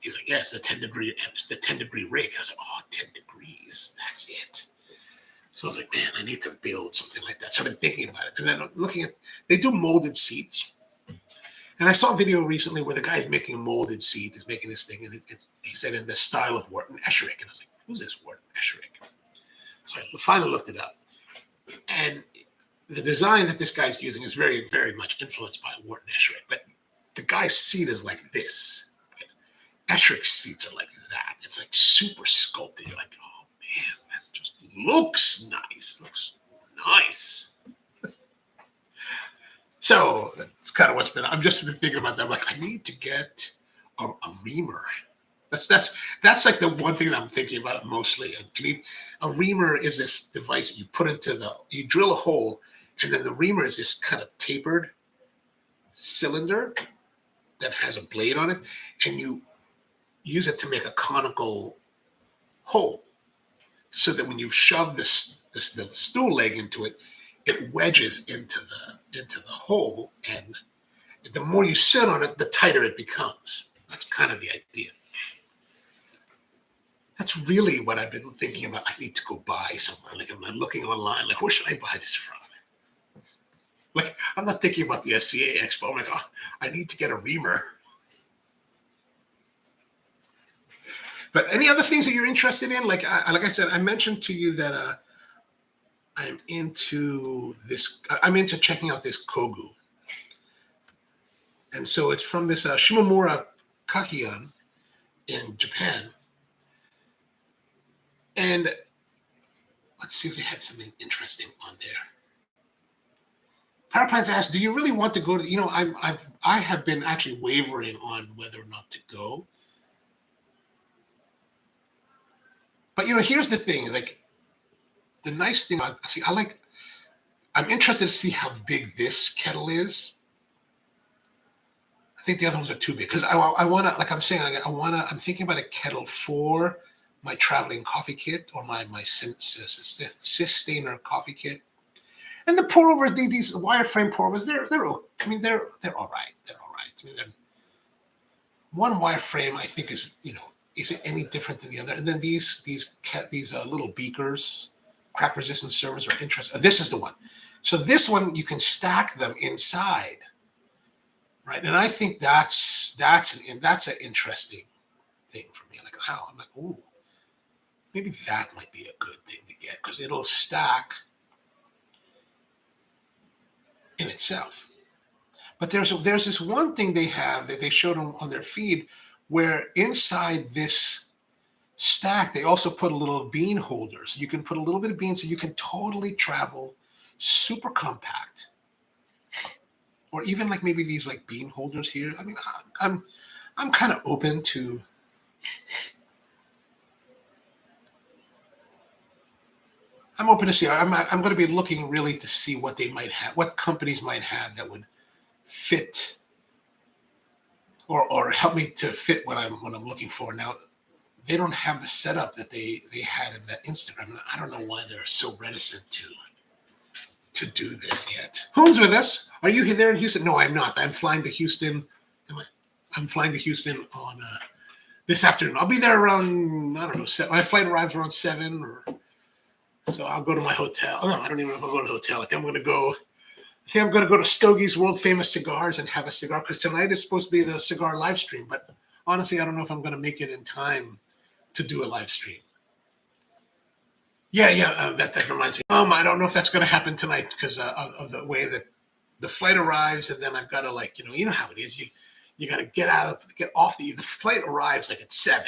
He's like, yeah, it's the 10-degree rig. I was like, oh, 10 degrees, that's it. So I was like, man, I need to build something like that. So I've been thinking about it. And then looking at, they do molded seats. And I saw a video recently where the guy's making a molded seat, he's making this thing, and he said in the style of Wharton Esherick. And I was like, who's this Wharton Esherick? So I finally looked it up. And the design that this guy's using is very, very much influenced by Wharton Esherick. But the guy's seat is like this. Esherick's seats are like that. It's super sculpted. You're like, oh man, that just looks nice. So that's kind of what's been. I'm just been thinking about that. I'm like, I need to get a reamer. That's the one thing that I'm thinking about mostly. I need a reamer. Is this device that you put you drill a hole, and then the reamer is this kind of tapered cylinder that has a blade on it, and you use it to make a conical hole, so that when you shove the stool leg into it, it wedges into the hole, and the more you sit on it, the tighter it becomes. That's kind of the idea. That's really what I've been thinking about. I need to go buy somewhere. I'm looking online, where should I buy this from? Like, I'm not thinking about the SCA Expo. I'm like, oh, I need to get a reamer. But any other things that you're interested in? Like I said, I mentioned to you that I'm into this. I'm into checking out this Kogu, and so it's from this Shimomura Kakian in Japan. And let's see if they have something interesting on there. Power Plants asked, "Do you really want to go to?" I have been actually wavering on whether or not to go. But here's the thing. Like, the nice thing, I'm interested to see how big this kettle is. I think the other ones are too big because I want to, like I'm saying, I'm thinking about a kettle for my traveling coffee kit or my sustainer coffee kit. And the pour over, these wireframe pour overs, they're all right. They're all right. I mean, one wireframe I think is it any different than the other? And then these little beakers, crack resistant servers are interesting. This is the one. So this one you can stack them inside, right? And I think that's an interesting thing for me. Like, wow, I'm like, ooh, maybe that might be a good thing to get because it'll stack in itself. But there's this one thing they have that they showed on their feed where inside this stack, they also put a little bean holder. So you can put a little bit of beans so you can totally travel super compact. Or even like maybe these like bean holders here. I mean, I'm kind of open to see. I'm going to be looking really to see what they might have, what companies might have that would fit or help me to fit what I'm looking for. Now, they don't have the setup that they had in that Instagram. I don't know why they're so reticent to do this yet. Who's with us? Are you there in Houston? No, I'm not. I'm flying to Houston. I'm flying to Houston on this afternoon. I'll be there around, I don't know, 7. My flight arrives around 7 so I'll go to my hotel. No, I don't even know if I'll go to the hotel. I think I'm going to go to Stogie's World Famous Cigars and have a cigar because tonight is supposed to be the cigar live stream. But honestly, I don't know if I'm going to make it in time to do a live stream. Yeah. That reminds me. I don't know if that's going to happen tonight because of the way that the flight arrives, and then I've got to you know how it is. You got to get off the flight arrives like at 7.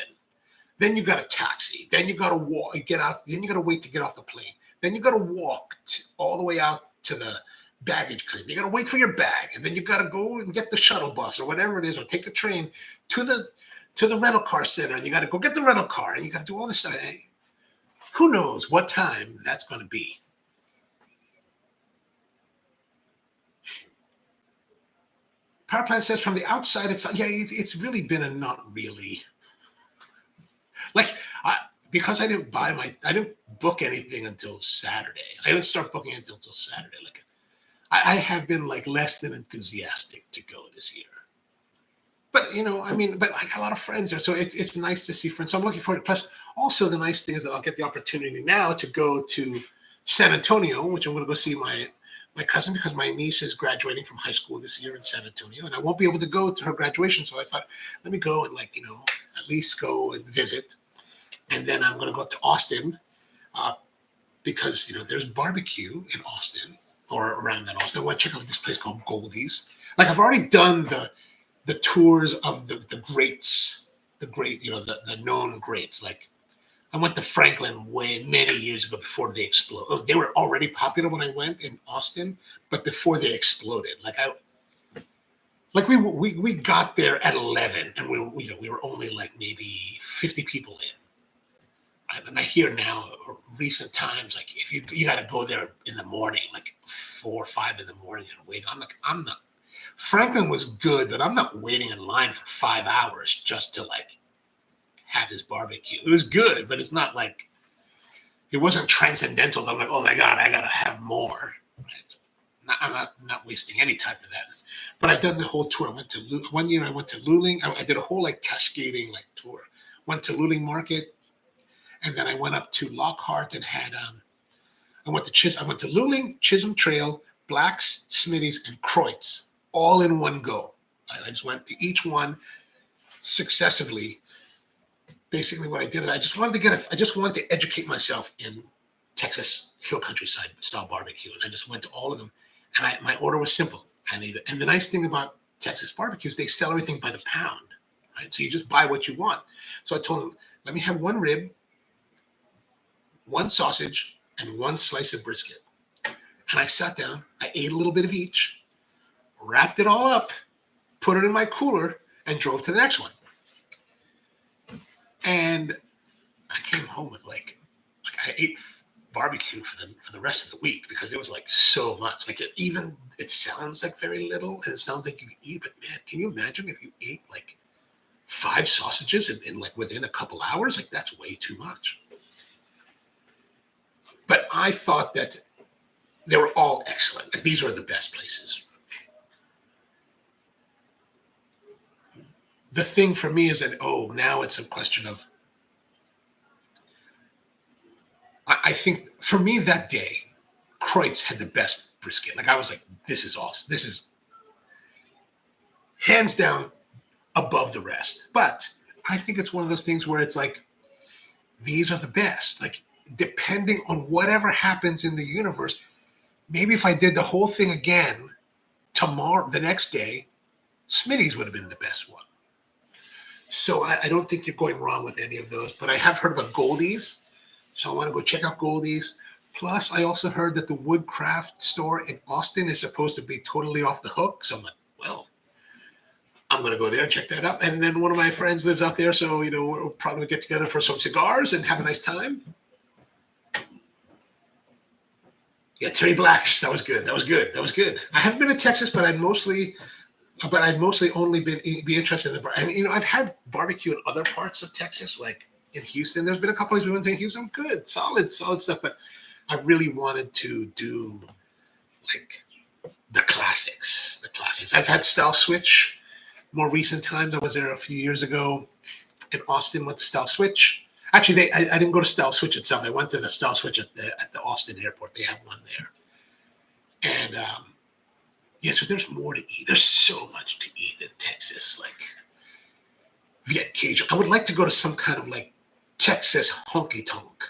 Then you got a taxi. Then you got to walk, get out. Then you got to wait to get off the plane. Then you got to walk all the way out to the baggage claim. You got to wait for your bag, and then you got to go and get the shuttle bus or whatever it is, or take the train to the rental car center, and you got to go get the rental car, and you got to do all this stuff. Who knows what time that's going to be? Power Plant says from the outside, it's really been a not really. Like, because I didn't book anything until Saturday. I didn't start booking until Saturday. Like, I have been like less than enthusiastic to go this year. But but I got a lot of friends there, so it's nice to see friends. So I'm looking forward. Plus, also the nice thing is that I'll get the opportunity now to go to San Antonio, which I'm going to go see my cousin because my niece is graduating from high school this year in San Antonio, and I won't be able to go to her graduation. So I thought, let me go and at least go and visit. And then I'm going to go up to Austin because there's barbecue in Austin or around that Austin. I want to check out this place called Goldie's. Like, I've already done the tours of the greats, the known greats. Like, I went to Franklin many years ago before they exploded. They were already popular when I went in Austin, but before they exploded. We got there at 11, and we were only like maybe 50 people in. And I hear now, recent times, like if you got to go there in the morning, like 4 or 5 in the morning and wait. I'm not. Franklin was good, but I'm not waiting in line for 5 hours just to have his barbecue. It was good, but it's not like it wasn't transcendental. I'm like, oh my God, I gotta have more. Right? I'm not wasting any time for that. But I've done the whole tour. One year I went to Luling. I did a whole cascading tour. Went to Luling Market. And then I went up to Lockhart and had I went to Luling, Chisholm Trail, Blacks, Smitty's, and Kreutz all in one go. I just went to each one successively. Basically, what I did is I just wanted to educate myself in Texas Hill Countryside style barbecue, and I just went to all of them. And my order was simple. And the nice thing about Texas barbecues, they sell everything by the pound, right? So you just buy what you want. So I told them, let me have one rib, one sausage, and one slice of brisket. And I sat down, I ate a little bit of each, wrapped it all up, put it in my cooler, and drove to the next one. And I came home with like I ate barbecue for the rest of the week because it was like so much. Like it sounds like very little, and it sounds like you can eat, but man, can you imagine if you ate like 5 sausages in like within a couple hours? Like that's way too much. But I thought that they were all excellent. Like these were the best places. The thing for me is that, now it's a question of, I think for me that day, Kreutz had the best brisket. Like I was like, this is awesome. This is hands down above the rest. But I think it's one of those things where it's like, these are the best. Like depending on whatever happens in the universe, maybe if I did the whole thing again tomorrow, the next day, Smitty's would have been the best one. So I don't think you're going wrong with any of those. But I have heard about Goldie's. So I want to go check out Goldie's. Plus, I also heard that the Woodcraft store in Austin is supposed to be totally off the hook. So I'm like, well, I'm going to go there and check that out. And then one of my friends lives out there. So, we'll probably get together for some cigars and have a nice time. Yeah, Terry Black's. That was good. I haven't been to Texas, but I'd mostly only be interested in the bar. And, I've had barbecue in other parts of Texas, like in Houston. There's been a couple of we went to Houston. Good, solid stuff. But I really wanted to do like the classics. I've had Style Switch more recent times. I was there a few years ago in Austin, went to Style Switch. Actually, I didn't go to Style Switch itself. I went to the Style Switch at the Austin airport. They have one there. And so there's more to eat. There's so much to eat in Texas, like Viet Cajun. I would like to go to some kind of like Texas honky tonk,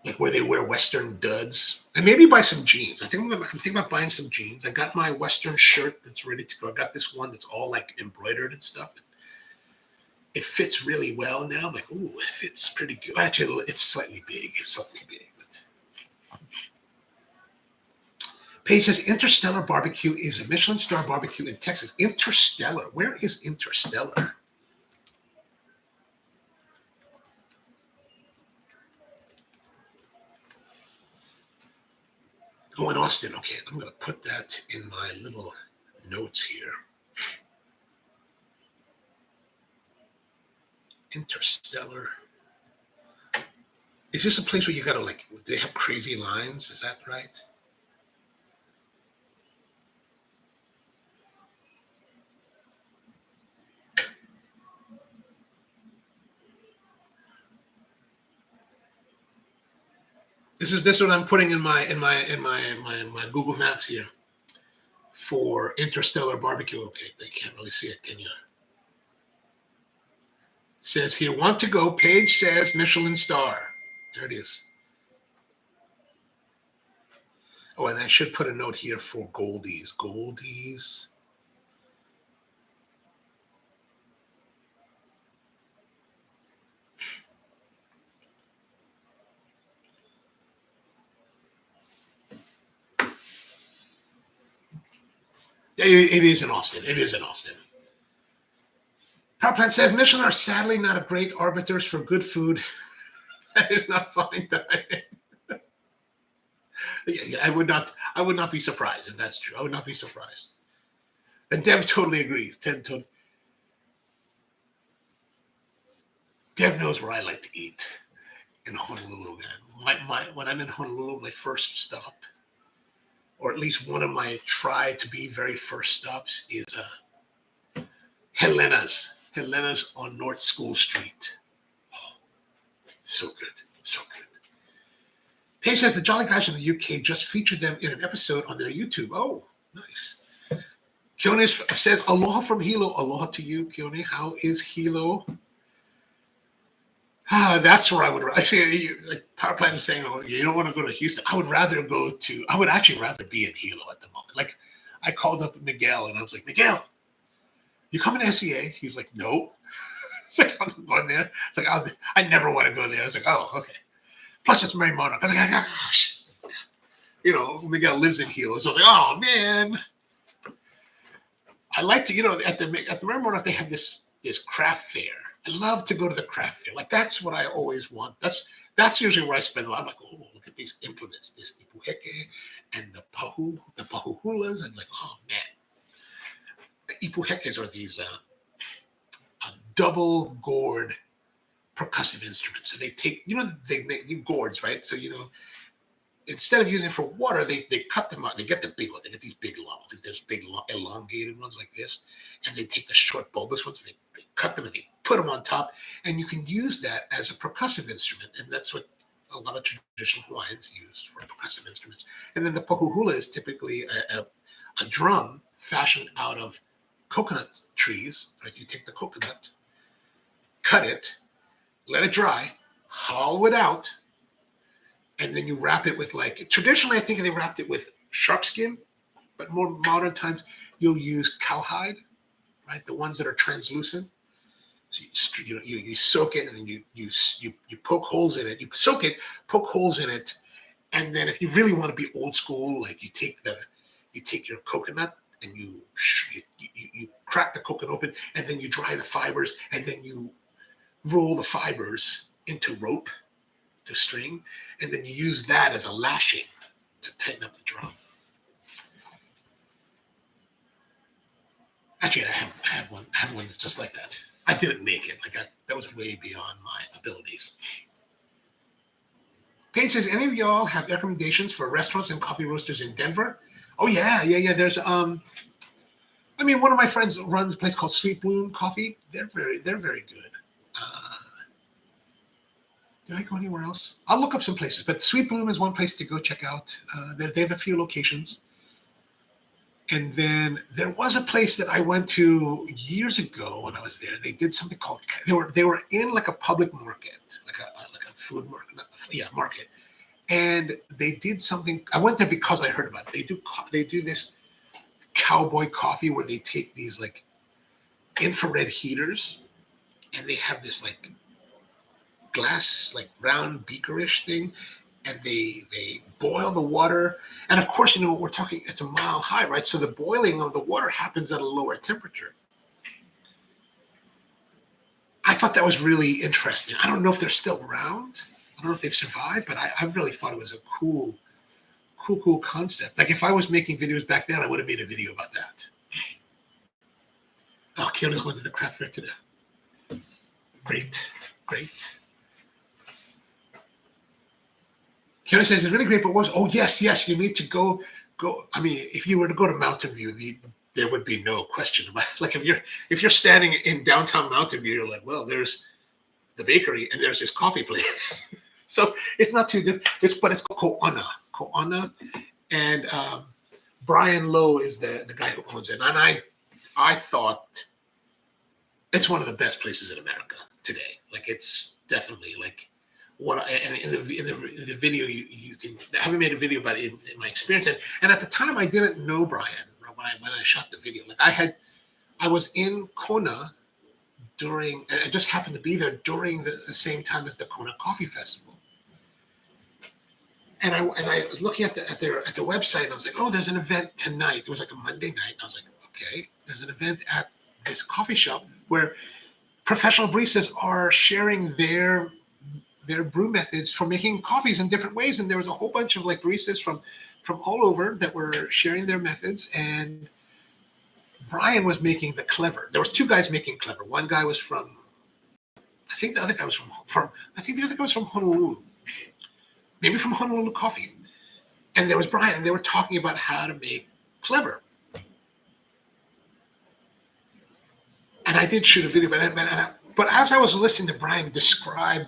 like where they wear Western duds, and maybe buy some jeans. I'm thinking about buying some jeans. I got my Western shirt that's ready to go. I got this one that's all like embroidered and stuff. It fits really well now. I'm like, ooh, it fits pretty good. Actually, it's slightly big. Paige says Interstellar Barbecue is a Michelin star barbecue in Texas. Interstellar. Where is Interstellar? Oh, in Austin. Okay, I'm going to put that in my little notes here. Interstellar. Is this a place where you got to like, they have crazy lines? Is that right? This is what I'm putting in my Google Maps here for Interstellar Barbecue. Okay, they can't really see it, can you? It says here, want to go. Paige says Michelin star. There it is. Oh, and I should put a note here for Goldie's. Goldie's. Yeah, it is in Austin. Power Plant says Michelin are sadly not great arbiters for good food. That is not fine dining. Yeah, I would not be surprised if that's true. I would not be surprised. And Dev totally agrees. Dev knows where I like to eat in Honolulu, man. When I'm in Honolulu, my first stop, or at least one of my try to be very first stops, is Helena's. Helena's on North School Street. Oh, so good. Paige says the Jolly Guys from the UK just featured them in an episode on their YouTube. Oh, nice. Keone says, aloha from Hilo. Aloha to you, Keone. How is Hilo? That's where I would actually, like Power Plant is saying, oh, you don't want to go to Houston. I would actually rather be in Hilo at the moment. Like, I called up Miguel and I was like, Miguel, you coming to SEA? He's like, no. It's like, I'm going there. It's like, I never want to go there. I was like, oh, okay. Plus, it's Mary Monarch. I was like, gosh. Miguel lives in Hilo. So I was like, oh, man. I like to, at the Mary Monarch, they have this craft fair. I love to go to the craft fair. Like, that's what I always want. That's usually where I spend a lot. I'm like, oh, look at these implements, this ipuheke and the pahuhulas. And like, oh, man. The ipuhekes are these double gourd percussive instruments. So they take, they make gourds, right? So, instead of using it for water, they cut them out. They get the big one. They get these big long. There's big elongated ones like this, and they take the short bulbous ones. They cut them and they put them on top, and you can use that as a percussive instrument, and that's what a lot of traditional Hawaiians used for percussive instruments. And then the pahuhula is typically a drum fashioned out of coconut trees. Right? You take the coconut, cut it, let it dry, hollow it out. And then you wrap it with traditionally, I think they wrapped it with shark skin, but more modern times you'll use cowhide, right? The ones that are translucent. So you soak it and then you poke holes in it. You soak it, poke holes in it, and then if you really want to be old school, like you take your coconut and you crack the coconut open, and then you dry the fibers, and then you roll the fibers into rope. To string, and then you use that as a lashing to tighten up the drum. Actually, I have one that's just like that. I didn't make it. That was way beyond my abilities. Paige says, any of y'all have recommendations for restaurants and coffee roasters in Denver? Oh yeah. There's one of my friends runs a place called Sweet Bloom Coffee. They're very good. Did I go anywhere else? I'll look up some places, but Sweet Bloom is one place to go check out. They have a few locations. And then there was a place that I went to years ago when I was there. They did something called, they were in like a public market, like a food market, market. And they did something, I went there because I heard about it. They do this cowboy coffee where they take these like infrared heaters and they have this like glass, like round beakerish thing, and they boil the water. And of course, we're talking, it's a mile high, right? So the boiling of the water happens at a lower temperature. I thought that was really interesting. I don't know if they're still around. I don't know if they've survived, but I really thought it was a cool concept. Like if I was making videos back then, I would have made a video about that. Oh, Keona's going to the craft fair today. Great. Keone says it's really great, but yes, you need to go. I mean, if you were to go to Mountain View, there would be no question about it. Like if you're standing in downtown Mountain View, you're like, well, there's the bakery and there's this coffee place. So it's not too different. But it's called Ko'ana, and Brian Lowe is the guy who owns it. And I thought it's one of the best places in America today. Like it's definitely like. And in the video, I haven't made a video about it in my experience, and at the time I didn't know Brian when I shot the video. Like I was in Kona and I just happened to be there during the same time as the Kona Coffee Festival, and I was looking at the website and I was like, oh, there's an event tonight. It was like a Monday night, and I was like, okay, there's an event at this coffee shop where professional baristas are sharing their brew methods for making coffees in different ways. And there was a whole bunch of like baristas from all over that were sharing their methods. And Brian was making the clever. There was two guys making clever. One guy was from, I think the other guy was from Honolulu, maybe from Honolulu Coffee. And there was Brian, and they were talking about how to make clever. And I did shoot a video, but as I was listening to Brian describe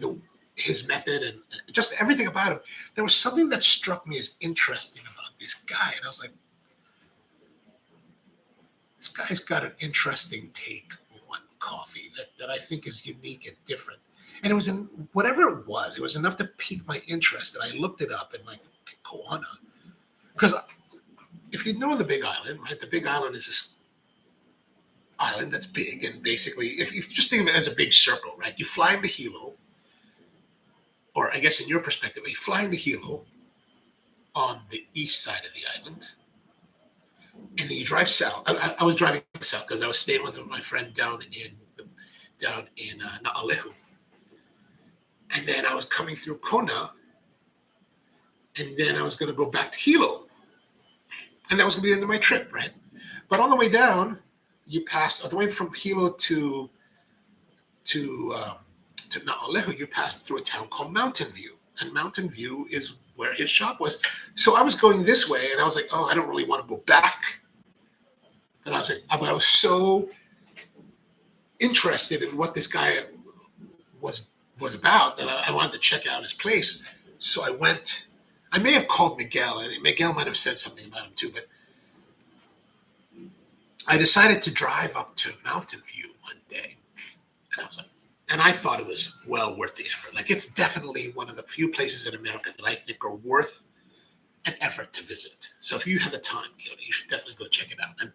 his method and just everything about him. There was something that struck me as interesting about this guy, and I was like, this guy's got an interesting take on coffee that I think is unique and different. And it was in whatever it was enough to pique my interest. And I looked it up and like Koana. Because if you know the Big Island, right? The Big Island is this island that's big. And basically, if you just think of it as a big circle, right? You fly into Hilo, or I guess in your perspective, you fly into Hilo on the east side of the island. And then you drive south. I was driving south because I was staying with my friend down in Naalehu. And then I was coming through Kona, and then I was going to go back to Hilo. And that was going to be the end of my trip, right? But on the way down, you pass, on the way from Hilo to Naalehu, you pass through a town called Mountain View. And Mountain View is where his shop was. So I was going this way, and I was like, oh, I don't really want to go back. And I was like, but I was so interested in what this guy was about that I wanted to check out his place. So I went. I may have called Miguel, and Miguel might have said something about him too, but I decided to drive up to Mountain View one day. And I was like, and I thought it was well worth the effort. Like, it's definitely one of the few places in America that I think are worth an effort to visit. So if you have the time, Keone, you should definitely go check it out. And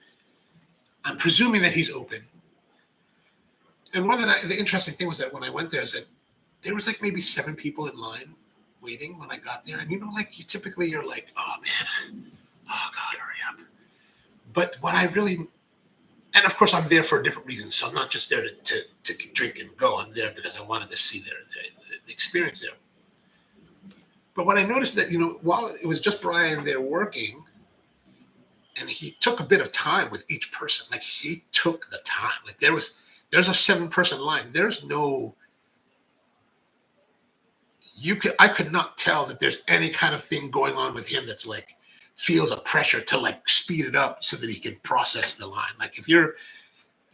I'm presuming that he's open. And the interesting thing was that when I went there, is that there was like maybe 7 people in line waiting when I got there. And like you're like, oh man, oh God, hurry up. But what I really, and of course I'm there for a different reason. So I'm not just there to drink and go. I'm there because I wanted to see the experience there. But what I noticed that, while it was just Brian there working, and he took a bit of time with each person. Like, he took the time. Like, there's a 7-person line. There's no, I could not tell that there's any kind of thing going on with him that's like, feels a pressure to like speed it up so that he can process the line. Like, if you're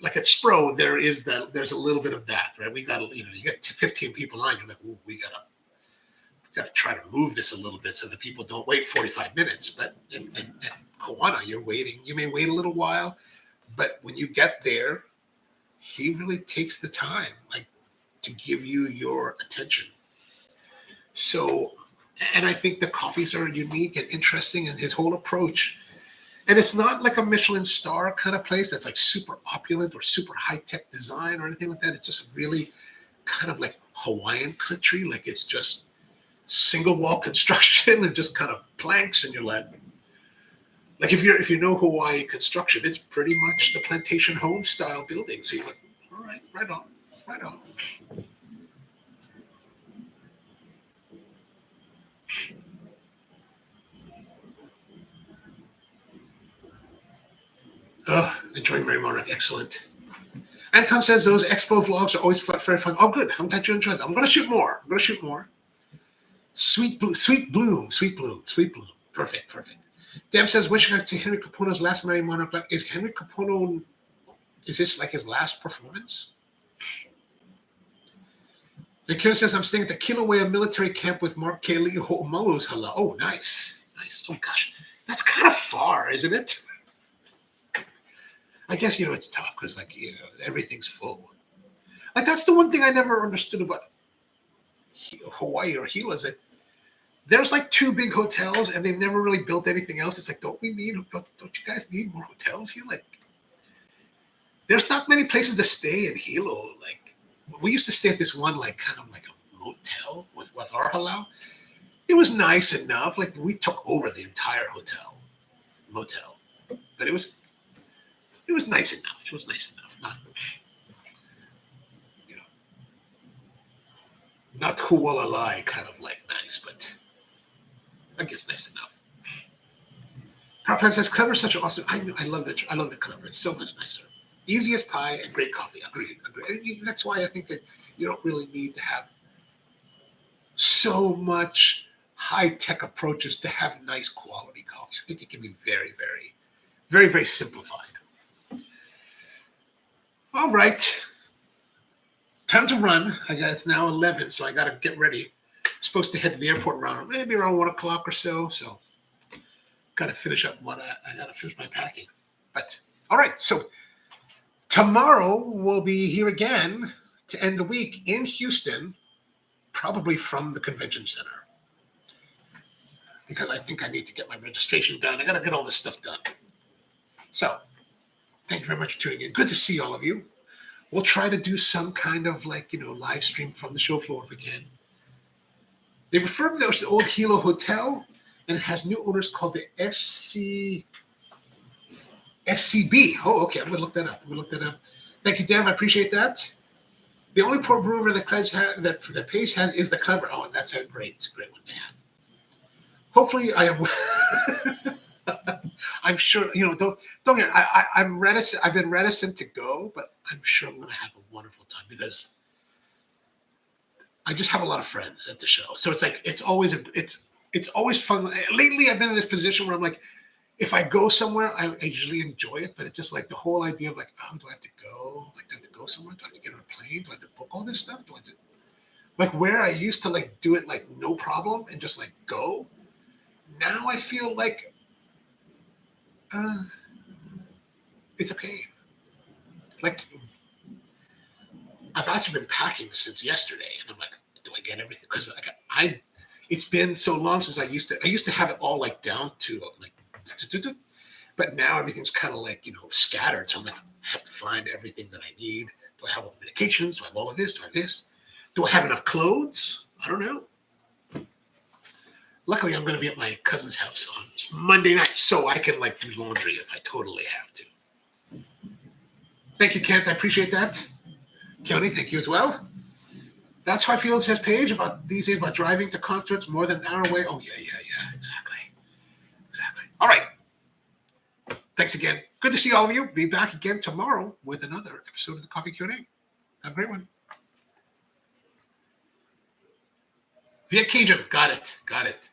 like at Spro, there's a little bit of that, right? We got, you got 15 people on, you're like, ooh, we gotta try to move this a little bit so that people don't wait 45 minutes. But in Koana, you're waiting. You may wait a little while, but when you get there, he really takes the time, like, to give you your attention. So, and I think the coffees are unique and interesting, and his whole approach. And it's not like a Michelin star kind of place that's like super opulent or super high-tech design or anything like that. It's just really kind of like Hawaiian country. Like, it's just single wall construction and just kind of planks, and you're like if you know Hawaii construction, it's pretty much the plantation home style building. So you're like, all right, right on. Enjoying Mary Monarch, excellent. Anton says those expo vlogs are always very fun. Oh, good. I'm glad you enjoyed them. I'm going to shoot more. Sweet bloom. Perfect. Dev says, wishing I could see Henry Capuno's last Mary Monarch. Is Henry Capuno, is this like his last performance? And Karen says, I'm staying at the Kilauea military camp with Mark Kelly Ho'omalu's hala. Oh, nice. Oh, gosh. That's kind of far, isn't it? I guess, it's tough because, everything's full. Like, that's the one thing I never understood about Hawaii or Hilo, is that there's like 2 big hotels and they've never really built anything else. It's like, don't you guys need more hotels here? Like, there's not many places to stay in Hilo. Like, we used to stay at this one, like, kind of like a motel with our halau. It was nice enough. Like, we took over the entire motel, but it was nice enough. Not Kualalai kind of like nice, but I guess nice enough. Powerplant says, Clever is such an awesome. I love the Clever. It's so much nicer. Easiest pie and great coffee. Agreed. That's why I think that you don't really need to have so much high-tech approaches to have nice quality coffee. I think it can be very, very, very, very simplified. All right. time to run. It's now 11, so I got to get ready. Supposed to head to the airport around 1 o'clock or so. So got to finish up I got to finish my packing. But all right, so tomorrow we'll be here again to end the week in Houston, probably from the convention center, because I think I need to get my registration done. I got to get all this stuff done. So thank you very much for tuning in. Good to see all of you. We'll try to do some kind of live stream from the show floor if we can. They referred to the old Hilo Hotel, and it has new owners called the SCB. Oh, okay. I'm going to look that up. Thank you, Dan. I appreciate that. The only poor brewer that page has is the Clever. Oh, that's a great one to have. Hopefully, I'm sure, don't get I'm reticent. I've been reticent to go, but I'm sure I'm going to have a wonderful time because I just have a lot of friends at the show. So it's always fun. Lately, I've been in this position where I'm like, if I go somewhere, I usually enjoy it, but it's just like the whole idea of do I have to go? Do I have to go somewhere? Do I have to get on a plane? Do I have to book all this stuff? Do I have to, where I used to do it no problem and just go? Now I feel like it's a pain. I've actually been packing since yesterday, and I'm like, do I get everything? Because it's been so long since I used to have it all down to but now everything's kind of scattered. So I'm like, I have to find everything that I need. Do I have all the medications? Do I have all of this? Do I have this? Do I have enough clothes? I don't know. Luckily, I'm going to be at my cousin's house on Monday night, so I can do laundry if I totally have to. Thank you, Kent. I appreciate that. Keone, thank you as well. That's how I feel, says Paige, these days about driving to concerts more than an hour away. Oh, yeah, exactly. All right. Thanks again. Good to see all of you. Be back again tomorrow with another episode of the Coffee Q&A. Have a great one. Via Cajun. Got it.